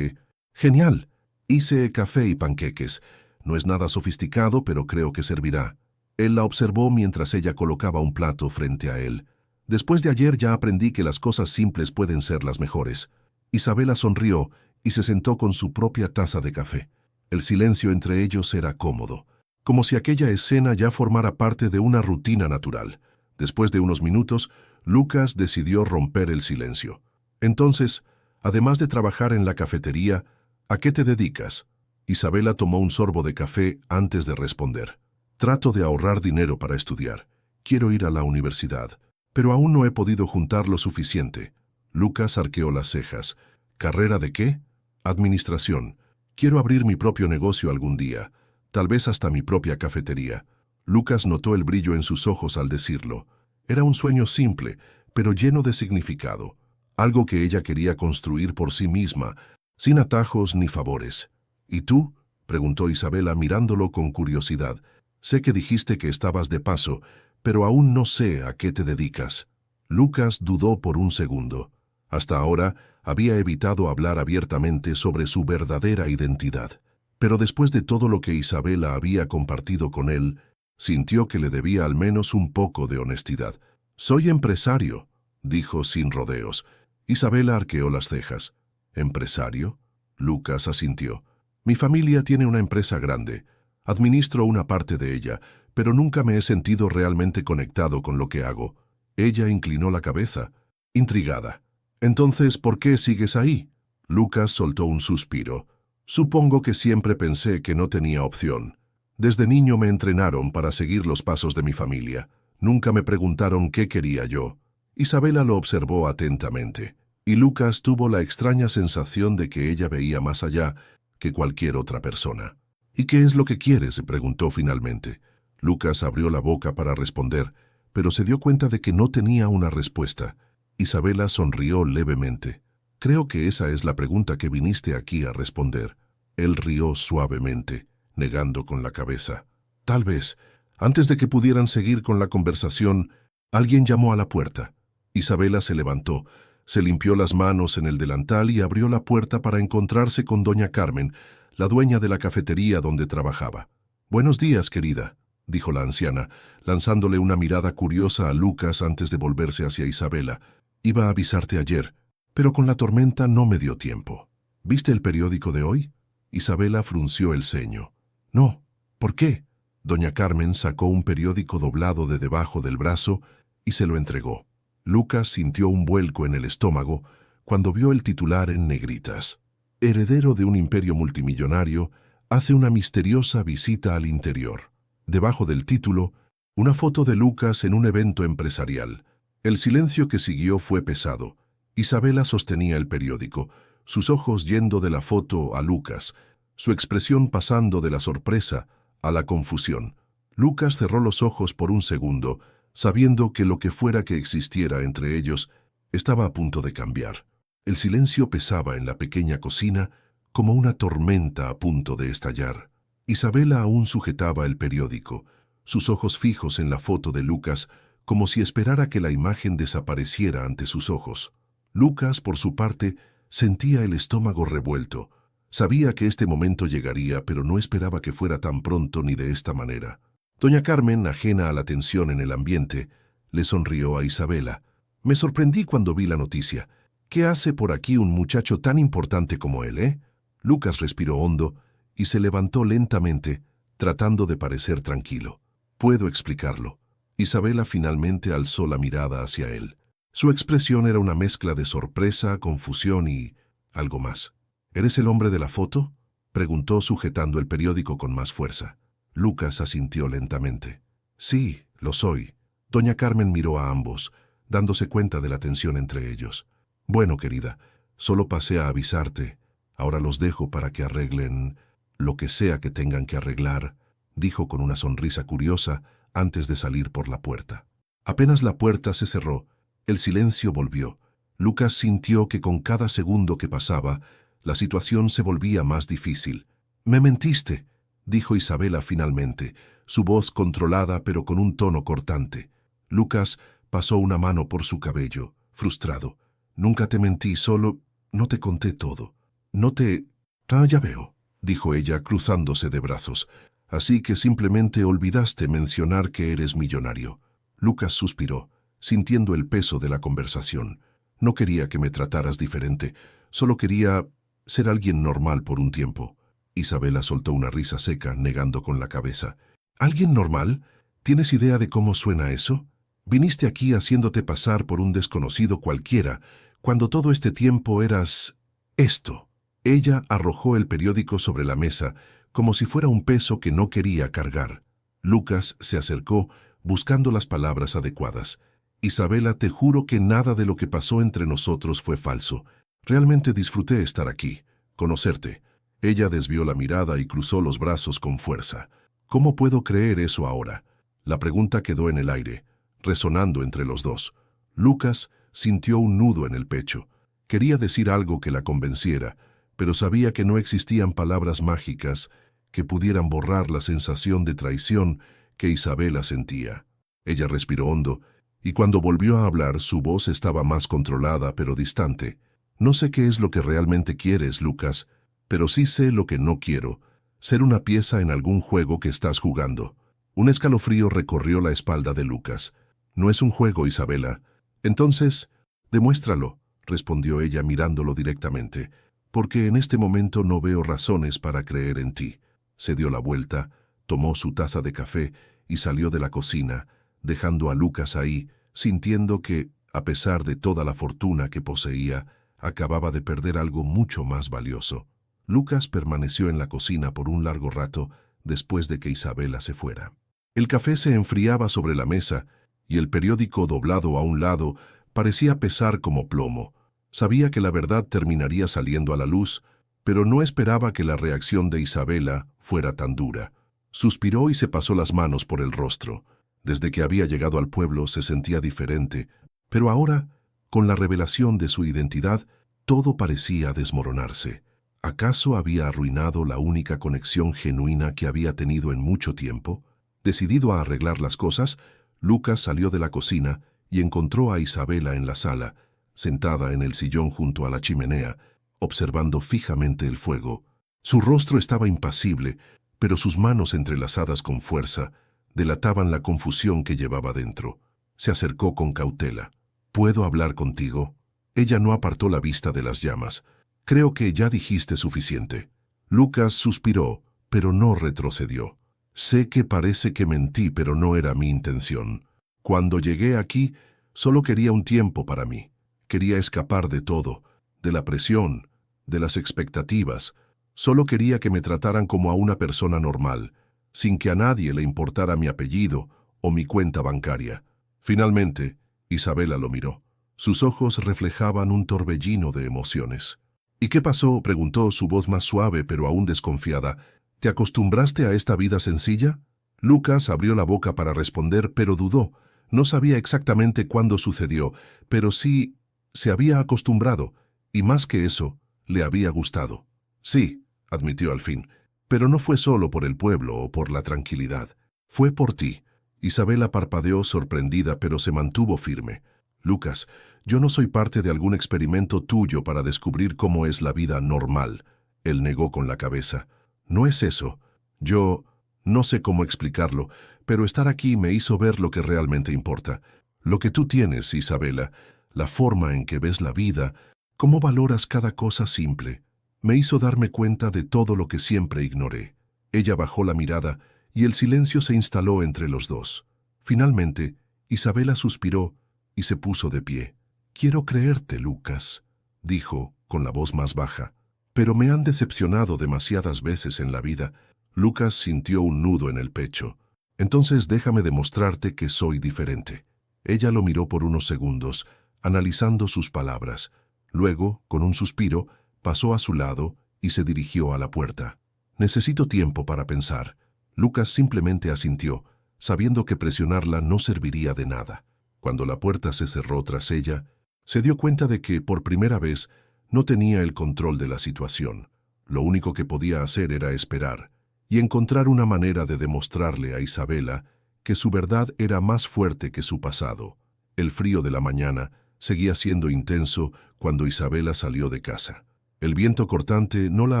«Genial. Hice café y panqueques. No es nada sofisticado, pero creo que servirá». Él la observó mientras ella colocaba un plato frente a él. «Después de ayer ya aprendí que las cosas simples pueden ser las mejores». Isabela sonrió y se sentó con su propia taza de café. El silencio entre ellos era cómodo, como si aquella escena ya formara parte de una rutina natural. Después de unos minutos, Lucas decidió romper el silencio. «Entonces, además de trabajar en la cafetería, ¿a qué te dedicas?». Isabela tomó un sorbo de café antes de responder. «Trato de ahorrar dinero para estudiar. Quiero ir a la universidad». pero aún no he podido juntar lo suficiente. Lucas arqueó las cejas. ¿Carrera de qué? Administración. Quiero abrir mi propio negocio algún día, tal vez hasta mi propia cafetería. Lucas notó el brillo en sus ojos al decirlo. Era un sueño simple, pero lleno de significado. Algo que ella quería construir por sí misma, sin atajos ni favores. ¿Y tú? Preguntó Isabela mirándolo con curiosidad. Sé que dijiste que estabas de paso, pero aún no sé a qué te dedicas. Lucas dudó por un segundo. Hasta ahora había evitado hablar abiertamente sobre su verdadera identidad. Pero después de todo lo que Isabela había compartido con él, sintió que le debía al menos un poco de honestidad. «Soy empresario», dijo sin rodeos. Isabela arqueó las cejas. «¿Empresario?» Lucas asintió. «Mi familia tiene una empresa grande. Administro una parte de ella, pero nunca me he sentido realmente conectado con lo que hago». Ella inclinó la cabeza, intrigada. «Entonces, ¿por qué sigues ahí?» Lucas soltó un suspiro. «Supongo que siempre pensé que no tenía opción. Desde niño me entrenaron para seguir los pasos de mi familia. Nunca me preguntaron qué quería yo». Isabela lo observó atentamente, y Lucas tuvo la extraña sensación de que ella veía más allá que cualquier otra persona. «¿Y qué es lo que quieres?», se preguntó finalmente. Lucas abrió la boca para responder, pero se dio cuenta de que no tenía una respuesta. Isabela sonrió levemente. «Creo que esa es la pregunta que viniste aquí a responder». Él rió suavemente, negando con la cabeza. «Tal vez». Antes de que pudieran seguir con la conversación, alguien llamó a la puerta. Isabela se levantó, se limpió las manos en el delantal y abrió la puerta para encontrarse con doña Carmen, la dueña de la cafetería donde trabajaba. «Buenos días, querida», dijo la anciana, lanzándole una mirada curiosa a Lucas antes de volverse hacia Isabela. «Iba a avisarte ayer, pero con la tormenta no me dio tiempo. ¿Viste el periódico de hoy?» Isabela frunció el ceño. «No. ¿Por qué?» Doña Carmen sacó un periódico doblado de debajo del brazo y se lo entregó. Lucas sintió un vuelco en el estómago cuando vio el titular en negritas. «Heredero de un imperio multimillonario hace una misteriosa visita al interior». Debajo del título, una foto de Lucas en un evento empresarial. El silencio que siguió fue pesado. Isabela sostenía el periódico, sus ojos yendo de la foto a Lucas, su expresión pasando de la sorpresa a la confusión. Lucas cerró los ojos por un segundo, sabiendo que lo que fuera que existiera entre ellos estaba a punto de cambiar. El silencio pesaba en la pequeña cocina como una tormenta a punto de estallar. Isabela aún sujetaba el periódico, sus ojos fijos en la foto de Lucas, como si esperara que la imagen desapareciera ante sus ojos. Lucas, por su parte, sentía el estómago revuelto. Sabía que este momento llegaría, pero no esperaba que fuera tan pronto ni de esta manera. Doña Carmen, ajena a la tensión en el ambiente, le sonrió a Isabela. «Me sorprendí cuando vi la noticia. ¿Qué hace por aquí un muchacho tan importante como él, eh?» Lucas respiró hondo y se levantó lentamente, tratando de parecer tranquilo. «Puedo explicarlo». Isabela finalmente alzó la mirada hacia él. Su expresión era una mezcla de sorpresa, confusión y algo más. «¿Eres el hombre de la foto?», preguntó sujetando el periódico con más fuerza. Lucas asintió lentamente. «Sí, lo soy». Doña Carmen miró a ambos, dándose cuenta de la tensión entre ellos. «Bueno, querida, solo pasé a avisarte. Ahora los dejo para que arreglen lo que sea que tengan que arreglar», dijo con una sonrisa curiosa antes de salir por la puerta. Apenas la puerta se cerró, el silencio volvió. Lucas sintió que con cada segundo que pasaba, la situación se volvía más difícil. «Me mentiste», dijo Isabela finalmente, su voz controlada pero con un tono cortante. Lucas pasó una mano por su cabello, frustrado. «Nunca te mentí, solo no te conté todo. No te... Ah, ya veo», dijo ella cruzándose de brazos. «Así que simplemente olvidaste mencionar que eres millonario». Lucas suspiró, sintiendo el peso de la conversación. «No quería que me trataras diferente, solo quería ser alguien normal por un tiempo». Isabela soltó una risa seca, negando con la cabeza. «¿Alguien normal? ¿Tienes idea de cómo suena eso? Viniste aquí haciéndote pasar por un desconocido cualquiera, cuando todo este tiempo eras... esto». Ella arrojó el periódico sobre la mesa, como si fuera un peso que no quería cargar. Lucas se acercó, buscando las palabras adecuadas. Isabela, te juro que nada de lo que pasó entre nosotros fue falso. Realmente disfruté estar aquí, conocerte. Ella desvió la mirada y cruzó los brazos con fuerza. ¿Cómo puedo creer eso ahora? La pregunta quedó en el aire, resonando entre los dos. Lucas sintió un nudo en el pecho. Quería decir algo que la convenciera, pero sabía que no existían palabras mágicas que pudieran borrar la sensación de traición que Isabela sentía. Ella respiró hondo, y cuando volvió a hablar, su voz estaba más controlada pero distante. No sé qué es lo que realmente quieres, Lucas, pero sí sé lo que no quiero: ser una pieza en algún juego que estás jugando. Un escalofrío recorrió la espalda de Lucas. No es un juego, Isabela. Entonces, demuéstralo, respondió ella mirándolo directamente, porque en este momento no veo razones para creer en ti. Se dio la vuelta, tomó su taza de café y salió de la cocina, dejando a Lucas ahí, sintiendo que, a pesar de toda la fortuna que poseía, acababa de perder algo mucho más valioso. Lucas permaneció en la cocina por un largo rato después de que Isabela se fuera. El café se enfriaba sobre la mesa y el periódico doblado a un lado parecía pesar como plomo. Sabía que la verdad terminaría saliendo a la luz, pero no esperaba que la reacción de Isabela fuera tan dura. Suspiró y se pasó las manos por el rostro. Desde que había llegado al pueblo se sentía diferente, pero ahora, con la revelación de su identidad, todo parecía desmoronarse. ¿Acaso había arruinado la única conexión genuina que había tenido en mucho tiempo? Decidido a arreglar las cosas, Lucas salió de la cocina y encontró a Isabela en la sala, sentada en el sillón junto a la chimenea, observando fijamente el fuego. Su rostro estaba impasible, pero sus manos entrelazadas con fuerza delataban la confusión que llevaba dentro. Se acercó con cautela. ¿Puedo hablar contigo? Ella no apartó la vista de las llamas. Creo que ya dijiste suficiente. Lucas suspiró, pero no retrocedió. Sé que parece que mentí, pero no era mi intención. Cuando llegué aquí, solo quería un tiempo para mí. Quería escapar de todo, de la presión, de las expectativas. Solo quería que me trataran como a una persona normal, sin que a nadie le importara mi apellido o mi cuenta bancaria. Finalmente, Isabela lo miró. Sus ojos reflejaban un torbellino de emociones. ¿Y qué pasó?, preguntó, su voz más suave pero aún desconfiada. ¿Te acostumbraste a esta vida sencilla? Lucas abrió la boca para responder, pero dudó. No sabía exactamente cuándo sucedió, pero sí se había acostumbrado, y más que eso, le había gustado. Sí, admitió al fin, pero no fue solo por el pueblo o por la tranquilidad. Fue por ti. Isabela parpadeó sorprendida, pero se mantuvo firme. Lucas, yo no soy parte de algún experimento tuyo para descubrir cómo es la vida normal. Él negó con la cabeza. No es eso. Yo no sé cómo explicarlo, pero estar aquí me hizo ver lo que realmente importa. Lo que tú tienes, Isabela, la forma en que ves la vida, cómo valoras cada cosa simple, me hizo darme cuenta de todo lo que siempre ignoré. Ella bajó la mirada y el silencio se instaló entre los dos. Finalmente, Isabela suspiró y se puso de pie. Quiero creerte, Lucas, dijo con la voz más baja, pero me han decepcionado demasiadas veces en la vida. Lucas sintió un nudo en el pecho. Entonces déjame demostrarte que soy diferente. Ella lo miró por unos segundos, analizando sus palabras. Luego, con un suspiro, pasó a su lado y se dirigió a la puerta. Necesito tiempo para pensar. Lucas simplemente asintió, sabiendo que presionarla no serviría de nada. Cuando la puerta se cerró tras ella, se dio cuenta de que, por primera vez, no tenía el control de la situación. Lo único que podía hacer era esperar y encontrar una manera de demostrarle a Isabela que su verdad era más fuerte que su pasado. El frío de la mañana seguía siendo intenso cuando Isabela salió de casa. El viento cortante no la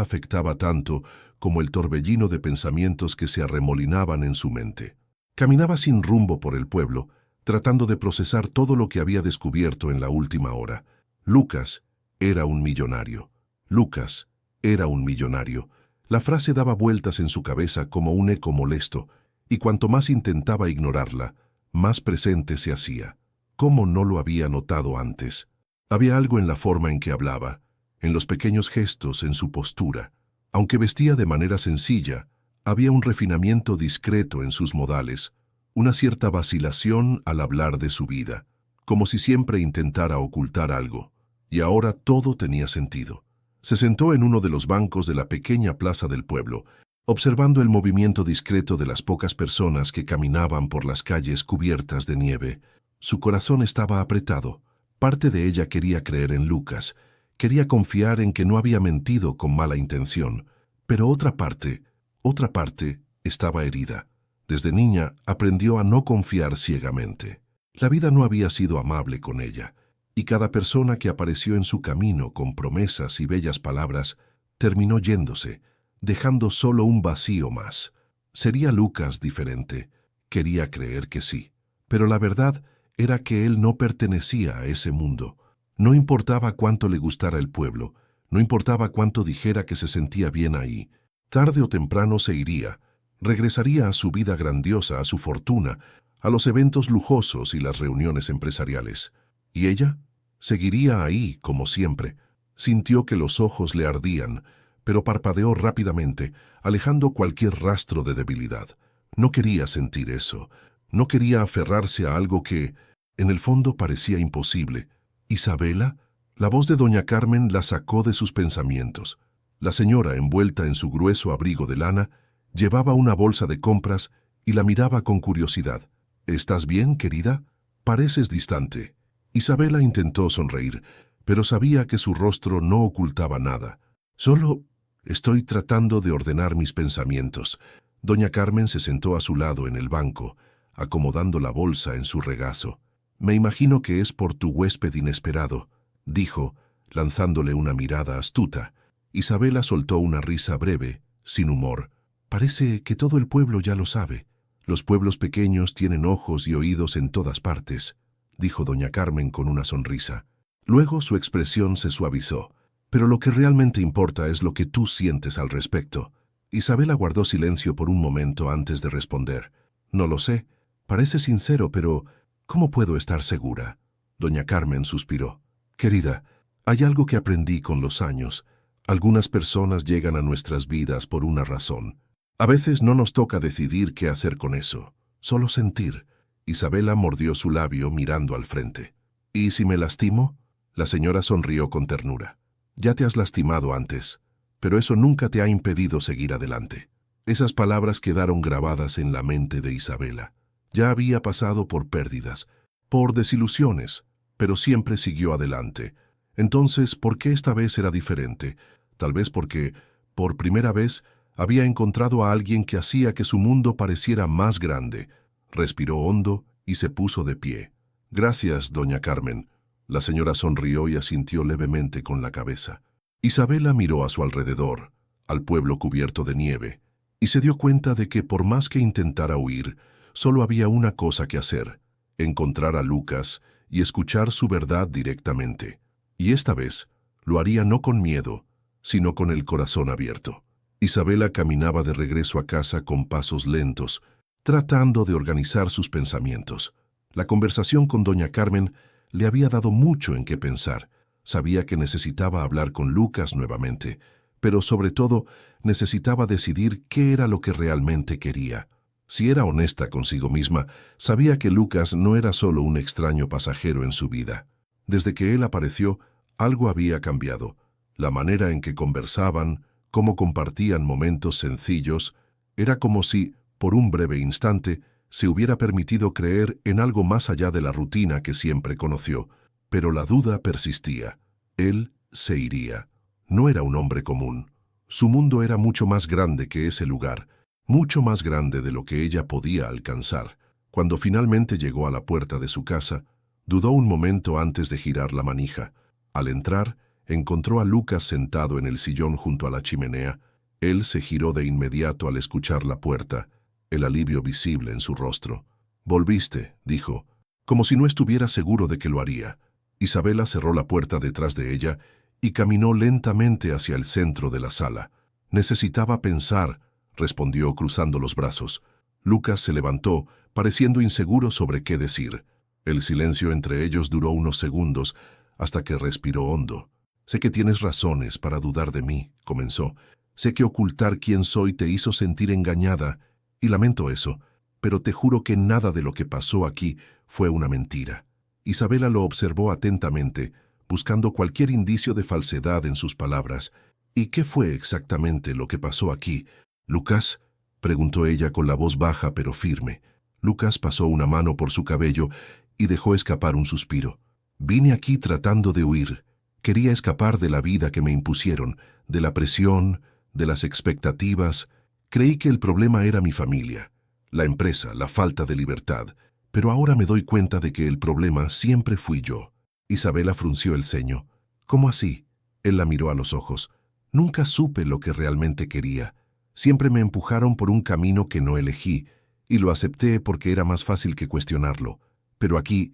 afectaba tanto como el torbellino de pensamientos que se arremolinaban en su mente. Caminaba sin rumbo por el pueblo, tratando de procesar todo lo que había descubierto en la última hora. Lucas era un millonario. Lucas era un millonario. La frase daba vueltas en su cabeza como un eco molesto, y cuanto más intentaba ignorarla, más presente se hacía. ¿Cómo no lo había notado antes? Había algo en la forma en que hablaba, en los pequeños gestos, en su postura. Aunque vestía de manera sencilla, había un refinamiento discreto en sus modales, una cierta vacilación al hablar de su vida. como si siempre intentara ocultar algo. Y ahora todo tenía sentido. Se sentó en uno de los bancos de la pequeña plaza del pueblo, observando el movimiento discreto de las pocas personas que caminaban por las calles cubiertas de nieve. Su corazón estaba apretado. Parte de ella quería creer en Lucas, quería confiar en que no había mentido con mala intención, pero otra parte estaba herida. Desde niña aprendió a no confiar ciegamente. La vida no había sido amable con ella, y cada persona que apareció en su camino con promesas y bellas palabras terminó yéndose, dejando solo un vacío más. ¿Sería Lucas diferente? Quería creer que sí, pero la verdad era que él no pertenecía a ese mundo. No importaba cuánto le gustara el pueblo, no importaba cuánto dijera que se sentía bien ahí. Tarde o temprano se iría, regresaría a su vida grandiosa, a su fortuna, a los eventos lujosos y las reuniones empresariales. ¿Y ella? Seguiría ahí, como siempre. Sintió que los ojos le ardían, pero parpadeó rápidamente, alejando cualquier rastro de debilidad. No quería sentir eso. No quería aferrarse a algo que, en el fondo, parecía imposible. ¿Isabela? La voz de doña Carmen la sacó de sus pensamientos. La señora, envuelta en su grueso abrigo de lana, llevaba una bolsa de compras y la miraba con curiosidad. ¿Estás bien, querida? Pareces distante. Isabela intentó sonreír, pero sabía que su rostro no ocultaba nada. Solo estoy tratando de ordenar mis pensamientos. Doña Carmen se sentó a su lado en el banco, acomodando la bolsa en su regazo. Me imagino que es por tu huésped inesperado, dijo, lanzándole una mirada astuta. Isabela soltó una risa breve, sin humor. Parece que todo el pueblo ya lo sabe. Los pueblos pequeños tienen ojos y oídos en todas partes, dijo doña Carmen con una sonrisa. Luego su expresión se suavizó. Pero lo que realmente importa es lo que tú sientes al respecto. Isabela guardó silencio por un momento antes de responder. No lo sé. Parece sincero, pero ¿cómo puedo estar segura? Doña Carmen suspiró. Querida, hay algo que aprendí con los años. Algunas personas llegan a nuestras vidas por una razón. A veces no nos toca decidir qué hacer con eso, solo sentir. Isabela mordió su labio mirando al frente. ¿Y si me lastimo? La señora sonrió con ternura. Ya te has lastimado antes, pero eso nunca te ha impedido seguir adelante. Esas palabras quedaron grabadas en la mente de Isabela. Ya había pasado por pérdidas, por desilusiones, pero siempre siguió adelante. Entonces, ¿por qué esta vez era diferente? Tal vez porque, por primera vez, había encontrado a alguien que hacía que su mundo pareciera más grande. Respiró hondo y se puso de pie. Gracias, doña Carmen. La señora sonrió y asintió levemente con la cabeza. Isabela miró a su alrededor, al pueblo cubierto de nieve, y se dio cuenta de que por más que intentara huir, solo había una cosa que hacer: encontrar a Lucas y escuchar su verdad directamente. Y esta vez lo haría no con miedo, sino con el corazón abierto. Isabela caminaba de regreso a casa con pasos lentos, tratando de organizar sus pensamientos. La conversación con doña Carmen le había dado mucho en qué pensar. Sabía que necesitaba hablar con Lucas nuevamente, pero sobre todo necesitaba decidir qué era lo que realmente quería. Si era honesta consigo misma, sabía que Lucas no era solo un extraño pasajero en su vida. Desde que él apareció, algo había cambiado. La manera en que conversaban, cómo compartían momentos sencillos, era como si, por un breve instante, se hubiera permitido creer en algo más allá de la rutina que siempre conoció. Pero la duda persistía. Él se iría. No era un hombre común. Su mundo era mucho más grande que ese lugar, mucho más grande de lo que ella podía alcanzar. Cuando finalmente llegó a la puerta de su casa, dudó un momento antes de girar la manija. Al entrar, encontró a Lucas sentado en el sillón junto a la chimenea. Él se giró de inmediato al escuchar la puerta, el alivio visible en su rostro. «Volviste», dijo, como si no estuviera seguro de que lo haría. Isabela cerró la puerta detrás de ella y caminó lentamente hacia el centro de la sala. «Necesitaba pensar», respondió cruzando los brazos. Lucas se levantó, pareciendo inseguro sobre qué decir. El silencio entre ellos duró unos segundos, hasta que respiró hondo. «Sé que tienes razones para dudar de mí», comenzó. «Sé que ocultar quién soy te hizo sentir engañada, y lamento eso, pero te juro que nada de lo que pasó aquí fue una mentira. Isabela lo observó atentamente, buscando cualquier indicio de falsedad en sus palabras. ¿Y qué fue exactamente lo que pasó aquí, Lucas?, preguntó ella con la voz baja pero firme. Lucas pasó una mano por su cabello y dejó escapar un suspiro. Vine aquí tratando de huir. Quería escapar de la vida que me impusieron, de la presión, de las expectativas. Creí que el problema era mi familia, la empresa, la falta de libertad. Pero ahora me doy cuenta de que el problema siempre fui yo. Isabela frunció el ceño. ¿Cómo así? Él la miró a los ojos. Nunca supe lo que realmente quería. Siempre me empujaron por un camino que no elegí, y lo acepté porque era más fácil que cuestionarlo. Pero aquí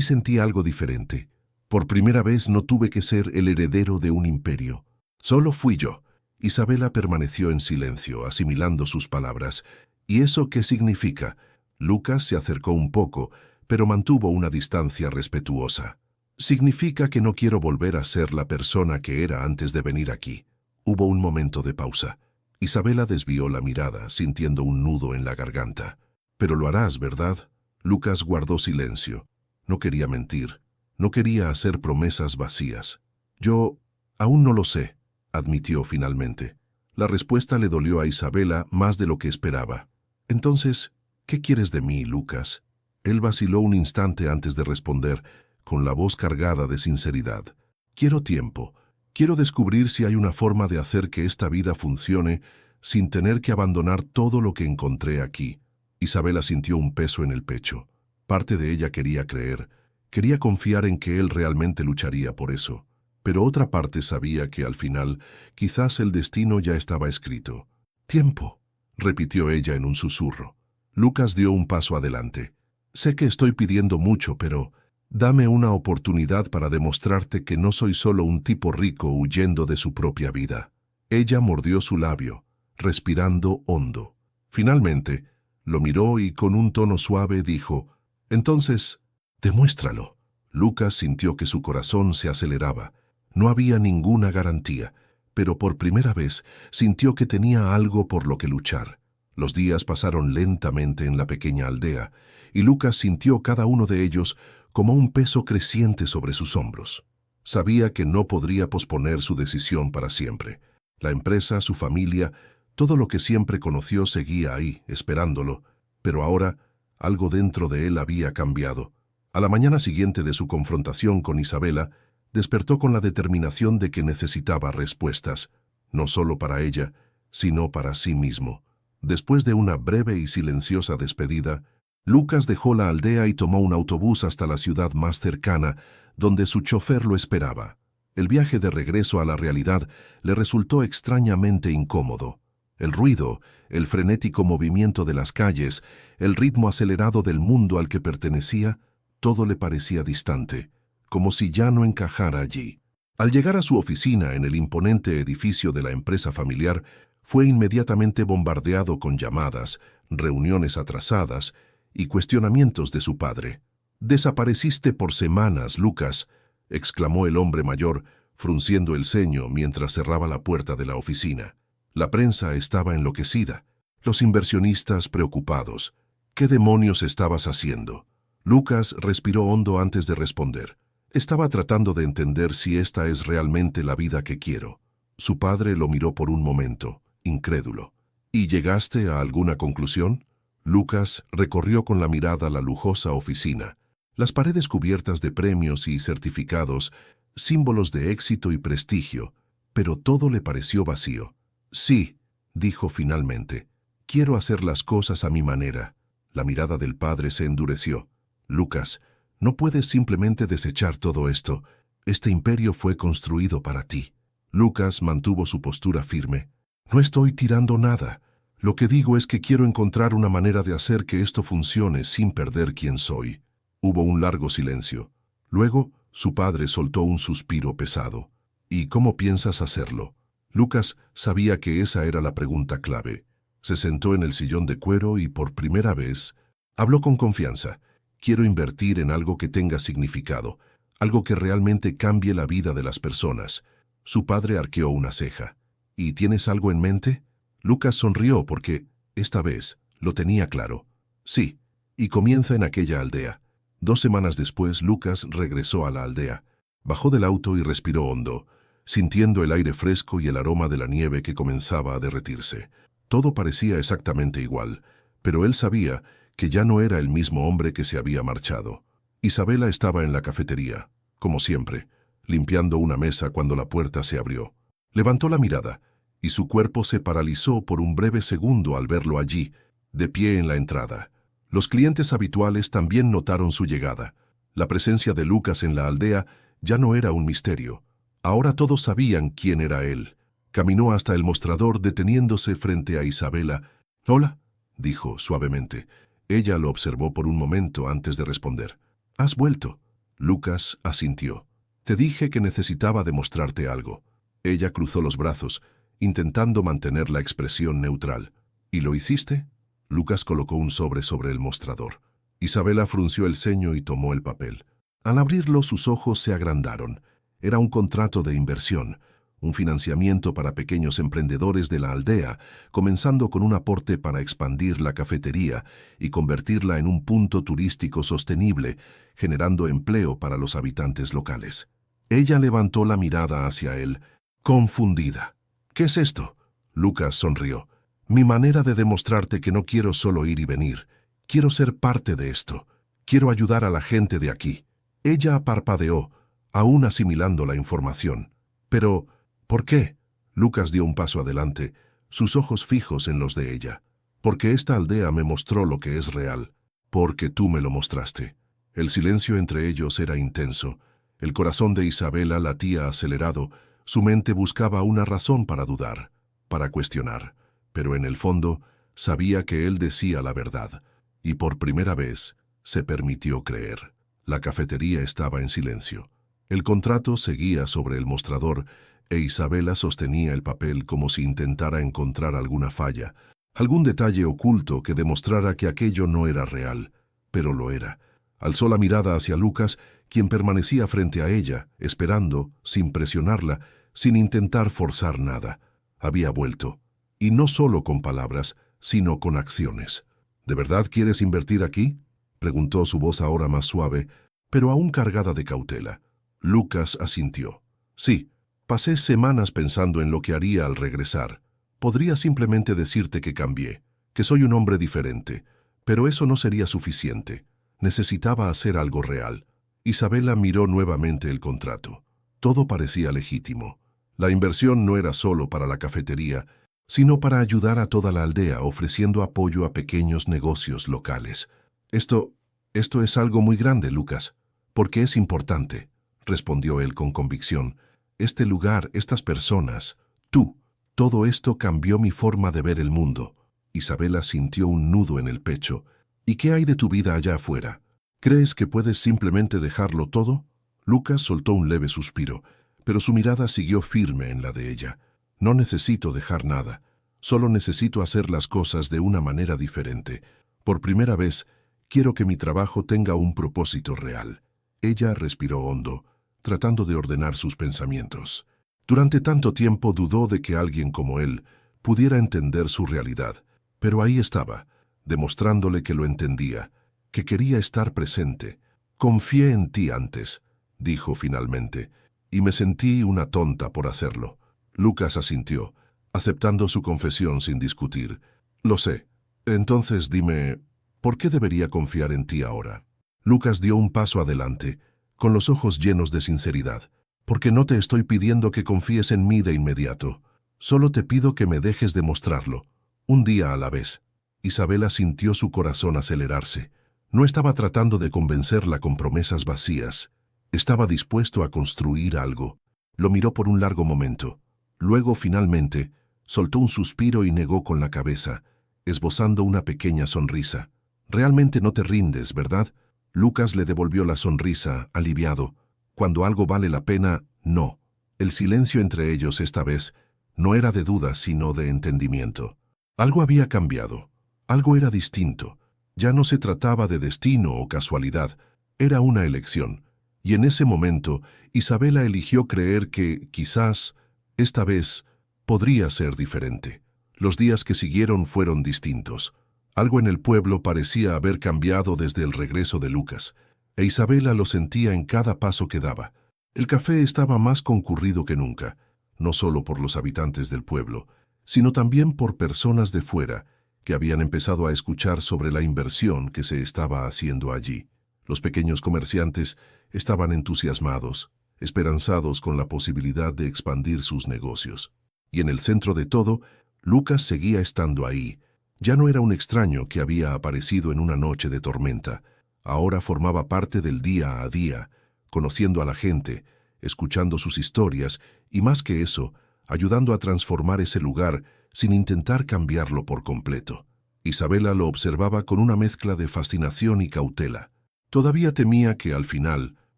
sentí algo diferente. Por primera vez no tuve que ser el heredero de un imperio. Solo fui yo. Isabela permaneció en silencio, asimilando sus palabras. ¿Y eso qué significa? Lucas se acercó un poco, pero mantuvo una distancia respetuosa. Significa que no quiero volver a ser la persona que era antes de venir aquí. Hubo un momento de pausa. Isabela desvió la mirada, sintiendo un nudo en la garganta. Pero lo harás, ¿verdad? Lucas guardó silencio. No quería mentir. No quería hacer promesas vacías. Yo aún no lo sé, admitió finalmente. La respuesta le dolió a Isabela más de lo que esperaba. Entonces, ¿qué quieres de mí, Lucas? Él vaciló un instante antes de responder, con la voz cargada de sinceridad. Quiero tiempo. Quiero descubrir si hay una forma de hacer que esta vida funcione sin tener que abandonar todo lo que encontré aquí. Isabela sintió un peso en el pecho. Parte de ella quería creer, quería confiar en que él realmente lucharía por eso. Pero otra parte sabía que al final quizás el destino ya estaba escrito. «Tiempo», repitió ella en un susurro. Lucas dio un paso adelante. «Sé que estoy pidiendo mucho, pero dame una oportunidad para demostrarte que no soy solo un tipo rico huyendo de su propia vida». Ella mordió su labio, respirando hondo. Finalmente, lo miró y con un tono suave dijo, «Entonces, demuéstralo». Lucas sintió que su corazón se aceleraba. No había ninguna garantía, pero por primera vez sintió que tenía algo por lo que luchar. Los días pasaron lentamente en la pequeña aldea, y Lucas sintió cada uno de ellos como un peso creciente sobre sus hombros. Sabía que no podría posponer su decisión para siempre. La empresa, su familia, todo lo que siempre conoció seguía ahí, esperándolo, pero ahora algo dentro de él había cambiado. A la mañana siguiente de su confrontación con Isabela, despertó con la determinación de que necesitaba respuestas, no solo para ella, sino para sí mismo. Después de una breve y silenciosa despedida, Lucas dejó la aldea y tomó un autobús hasta la ciudad más cercana, donde su chofer lo esperaba. El viaje de regreso a la realidad le resultó extrañamente incómodo. El ruido, el frenético movimiento de las calles, el ritmo acelerado del mundo al que pertenecía, todo le parecía distante, como si ya no encajara allí. Al llegar a su oficina en el imponente edificio de la empresa familiar, fue inmediatamente bombardeado con llamadas, reuniones atrasadas y cuestionamientos de su padre. «Desapareciste por semanas, Lucas», exclamó el hombre mayor, frunciendo el ceño mientras cerraba la puerta de la oficina. La prensa estaba enloquecida, los inversionistas preocupados. «¿Qué demonios estabas haciendo?». Lucas respiró hondo antes de responder. «Estaba tratando de entender si esta es realmente la vida que quiero». Su padre lo miró por un momento, incrédulo. «¿Y llegaste a alguna conclusión?». Lucas recorrió con la mirada la lujosa oficina. Las paredes cubiertas de premios y certificados, símbolos de éxito y prestigio, pero todo le pareció vacío. «Sí», dijo finalmente, «quiero hacer las cosas a mi manera». La mirada del padre se endureció. «Lucas, no puedes simplemente desechar todo esto. Este imperio fue construido para ti». Lucas mantuvo su postura firme. «No estoy tirando nada. Lo que digo es que quiero encontrar una manera de hacer que esto funcione sin perder quién soy». Hubo un largo silencio. Luego, su padre soltó un suspiro pesado. «¿Y cómo piensas hacerlo?». Lucas sabía que esa era la pregunta clave. Se sentó en el sillón de cuero y por primera vez habló con confianza. «Quiero invertir en algo que tenga significado, algo que realmente cambie la vida de las personas». Su padre arqueó una ceja. «¿Y tienes algo en mente?». Lucas sonrió porque, esta vez, lo tenía claro. «Sí, y comienza en aquella aldea. 2 semanas después, Lucas regresó a la aldea. Bajó del auto y respiró hondo, sintiendo el aire fresco y el aroma de la nieve que comenzaba a derretirse. Todo parecía exactamente igual, pero él sabía que ya no era el mismo hombre que se había marchado. Isabela estaba en la cafetería, como siempre, limpiando una mesa cuando la puerta se abrió. Levantó la mirada, y su cuerpo se paralizó por un breve segundo al verlo allí, de pie en la entrada. Los clientes habituales también notaron su llegada. La presencia de Lucas en la aldea ya no era un misterio. Ahora todos sabían quién era él. Caminó hasta el mostrador deteniéndose frente a Isabela. «Hola», dijo suavemente. Ella lo observó por un momento antes de responder. «¿Has vuelto?» Lucas asintió. «Te dije que necesitaba demostrarte algo». Ella cruzó los brazos, intentando mantener la expresión neutral. «¿Y lo hiciste?» Lucas colocó un sobre el mostrador. Isabela frunció el ceño y tomó el papel. Al abrirlo, sus ojos se agrandaron. Era un contrato de inversión, un financiamiento para pequeños emprendedores de la aldea, comenzando con un aporte para expandir la cafetería y convertirla en un punto turístico sostenible, generando empleo para los habitantes locales. Ella levantó la mirada hacia él, confundida. «¿Qué es esto?» Lucas sonrió. «Mi manera de demostrarte que no quiero solo ir y venir. Quiero ser parte de esto. Quiero ayudar a la gente de aquí». Ella parpadeó, aún asimilando la información. «Pero, ¿por qué?» Lucas dio un paso adelante, sus ojos fijos en los de ella. «Porque esta aldea me mostró lo que es real. Porque tú me lo mostraste». El silencio entre ellos era intenso. El corazón de Isabela latía acelerado. Su mente buscaba una razón para dudar, para cuestionar. Pero en el fondo, sabía que él decía la verdad. Y por primera vez, se permitió creer. La cafetería estaba en silencio. El contrato seguía sobre el mostrador e Isabela sostenía el papel como si intentara encontrar alguna falla, algún detalle oculto que demostrara que aquello no era real, pero lo era. Alzó la mirada hacia Lucas, quien permanecía frente a ella, esperando, sin presionarla, sin intentar forzar nada. Había vuelto, y no solo con palabras, sino con acciones. «¿De verdad quieres invertir aquí?», preguntó, su voz ahora más suave, pero aún cargada de cautela. Lucas asintió. «Sí, pasé semanas pensando en lo que haría al regresar. Podría simplemente decirte que cambié, que soy un hombre diferente, pero eso no sería suficiente. Necesitaba hacer algo real». Isabela miró nuevamente el contrato. Todo parecía legítimo. La inversión no era solo para la cafetería, sino para ayudar a toda la aldea, ofreciendo apoyo a pequeños negocios locales. Esto es algo muy grande, Lucas. «Porque es importante», respondió él con convicción. «Este lugar, estas personas, tú, todo esto cambió mi forma de ver el mundo». Isabela sintió un nudo en el pecho. «¿Y qué hay de tu vida allá afuera? ¿Crees que puedes simplemente dejarlo todo?» Lucas soltó un leve suspiro, pero su mirada siguió firme en la de ella. «No necesito dejar nada. Solo necesito hacer las cosas de una manera diferente. Por primera vez, quiero que mi trabajo tenga un propósito real». Ella respiró hondo, tratando de ordenar sus pensamientos. Durante tanto tiempo dudó de que alguien como él pudiera entender su realidad, pero ahí estaba, demostrándole que lo entendía, que quería estar presente. «Confié en ti antes», dijo finalmente, «y me sentí una tonta por hacerlo». Lucas asintió, aceptando su confesión sin discutir. «Lo sé. Entonces dime, ¿por qué debería confiar en ti ahora?» Lucas dio un paso adelante, con los ojos llenos de sinceridad. «Porque no te estoy pidiendo que confíes en mí de inmediato. Solo te pido que me dejes demostrarlo, un día a la vez». Isabela sintió su corazón acelerarse. No estaba tratando de convencerla con promesas vacías. Estaba dispuesto a construir algo. Lo miró por un largo momento. Luego, finalmente, soltó un suspiro y negó con la cabeza, esbozando una pequeña sonrisa. «Realmente no te rindes, ¿verdad?» Lucas le devolvió la sonrisa, aliviado. «Cuando algo vale la pena, no». El silencio entre ellos esta vez no era de duda, sino de entendimiento. Algo había cambiado. Algo era distinto. Ya no se trataba de destino o casualidad. Era una elección. Y en ese momento, Isabela eligió creer que, quizás, esta vez, podría ser diferente. Los días que siguieron fueron distintos. Algo en el pueblo parecía haber cambiado desde el regreso de Lucas. e Isabela lo sentía en cada paso que daba. El café estaba más concurrido que nunca, no solo por los habitantes del pueblo, sino también por personas de fuera que habían empezado a escuchar sobre la inversión que se estaba haciendo allí. Los pequeños comerciantes estaban entusiasmados, esperanzados con la posibilidad de expandir sus negocios. Y en el centro de todo, Lucas seguía estando ahí. Ya no era un extraño que había aparecido en una noche de tormenta. Ahora formaba parte del día a día, conociendo a la gente, escuchando sus historias y, más que eso, ayudando a transformar ese lugar sin intentar cambiarlo por completo. Isabela lo observaba con una mezcla de fascinación y cautela. Todavía temía que, al final,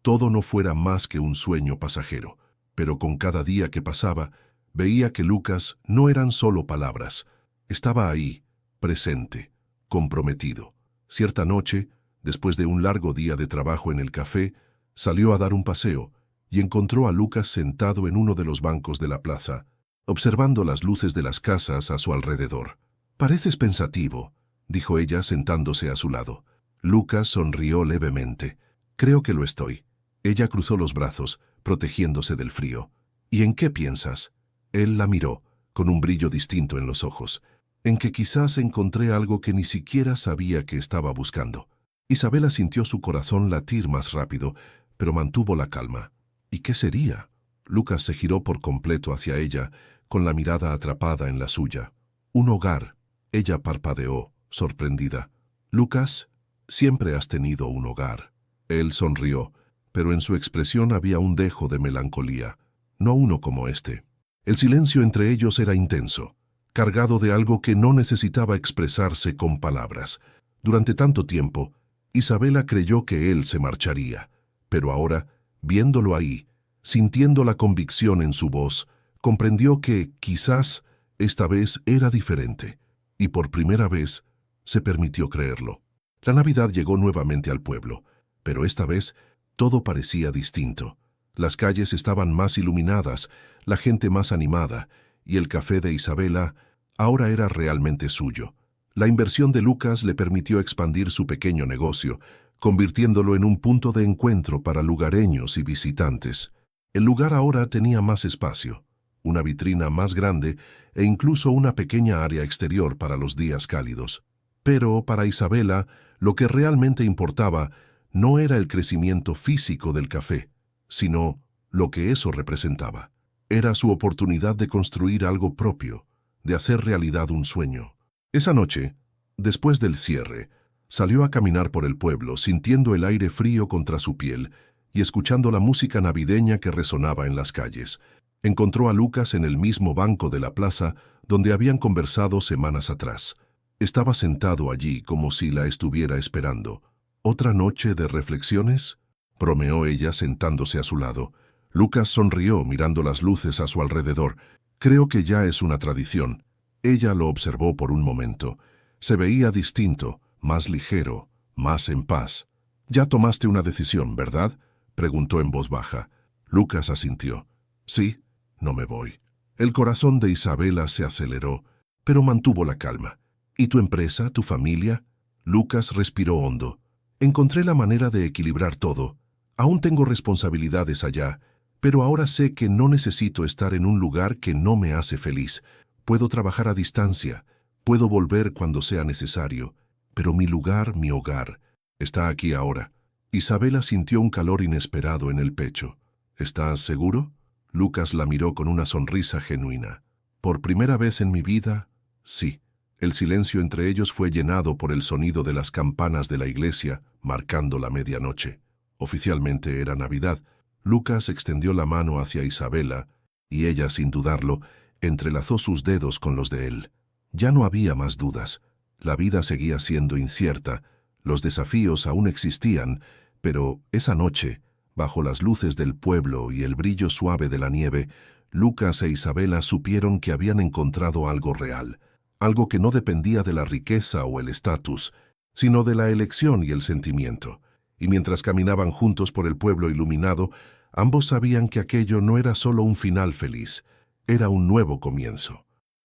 todo no fuera más que un sueño pasajero, pero con cada día que pasaba, veía que Lucas no eran solo palabras. Estaba ahí, presente, comprometido. Cierta noche, después de un largo día de trabajo en el café, salió a dar un paseo y encontró a Lucas sentado en uno de los bancos de la plaza, observando las luces de las casas a su alrededor. «Pareces pensativo», dijo ella sentándose a su lado. Lucas sonrió levemente. «Creo que lo estoy». Ella cruzó los brazos, protegiéndose del frío. «¿Y en qué piensas?» Él la miró, con un brillo distinto en los ojos. «En que quizás encontré algo que ni siquiera sabía que estaba buscando». Isabela sintió su corazón latir más rápido, pero mantuvo la calma. ¿Y qué sería? Lucas se giró por completo hacia ella, con la mirada atrapada en la suya. «Un hogar». Ella parpadeó, sorprendida. «Lucas, siempre has tenido un hogar». Él sonrió, pero en su expresión había un dejo de melancolía. No uno como este. El silencio entre ellos era intenso, cargado de algo que no necesitaba expresarse con palabras. Durante tanto tiempo, Isabela creyó que él se marcharía, pero ahora, viéndolo ahí, sintiendo la convicción en su voz, comprendió que, quizás, esta vez era diferente, y por primera vez se permitió creerlo. La Navidad llegó nuevamente al pueblo, pero esta vez todo parecía distinto. Las calles estaban más iluminadas, la gente más animada, y el café de Isabela ahora era realmente suyo. La inversión de Lucas le permitió expandir su pequeño negocio, convirtiéndolo en un punto de encuentro para lugareños y visitantes. El lugar ahora tenía más espacio, una vitrina más grande e incluso una pequeña área exterior para los días cálidos. Pero para Isabela, lo que realmente importaba no era el crecimiento físico del café, sino lo que eso representaba. Era su oportunidad de construir algo propio, de hacer realidad un sueño. Esa noche, después del cierre, salió a caminar por el pueblo sintiendo el aire frío contra su piel y escuchando la música navideña que resonaba en las calles. Encontró a Lucas en el mismo banco de la plaza donde habían conversado semanas atrás. Estaba sentado allí como si la estuviera esperando. «¿Otra noche de reflexiones?», bromeó ella sentándose a su lado. Lucas sonrió mirando las luces a su alrededor. «Creo que ya es una tradición». Ella lo observó por un momento. Se veía distinto, más ligero, más en paz. «Ya tomaste una decisión, ¿verdad?», preguntó en voz baja. Lucas asintió. «Sí, no me voy». El corazón de Isabela se aceleró, pero mantuvo la calma. «¿Y tu empresa, tu familia?». Lucas respiró hondo. «Encontré la manera de equilibrar todo. Aún tengo responsabilidades allá, pero ahora sé que no necesito estar en un lugar que no me hace feliz. Puedo trabajar a distancia, puedo volver cuando sea necesario, pero mi lugar, mi hogar, está aquí ahora». Isabela sintió un calor inesperado en el pecho. «¿Estás seguro?». Lucas la miró con una sonrisa genuina. «Por primera vez en mi vida, sí». El silencio entre ellos fue llenado por el sonido de las campanas de la iglesia, marcando la medianoche. Oficialmente era Navidad. Lucas extendió la mano hacia Isabela, y ella, sin dudarlo, entrelazó sus dedos con los de él. Ya no había más dudas. La vida seguía siendo incierta, los desafíos aún existían, pero esa noche, bajo las luces del pueblo y el brillo suave de la nieve, Lucas e Isabela supieron que habían encontrado algo real, algo que no dependía de la riqueza o el estatus, sino de la elección y el sentimiento. Y mientras caminaban juntos por el pueblo iluminado, ambos sabían que aquello no era solo un final feliz, era un nuevo comienzo.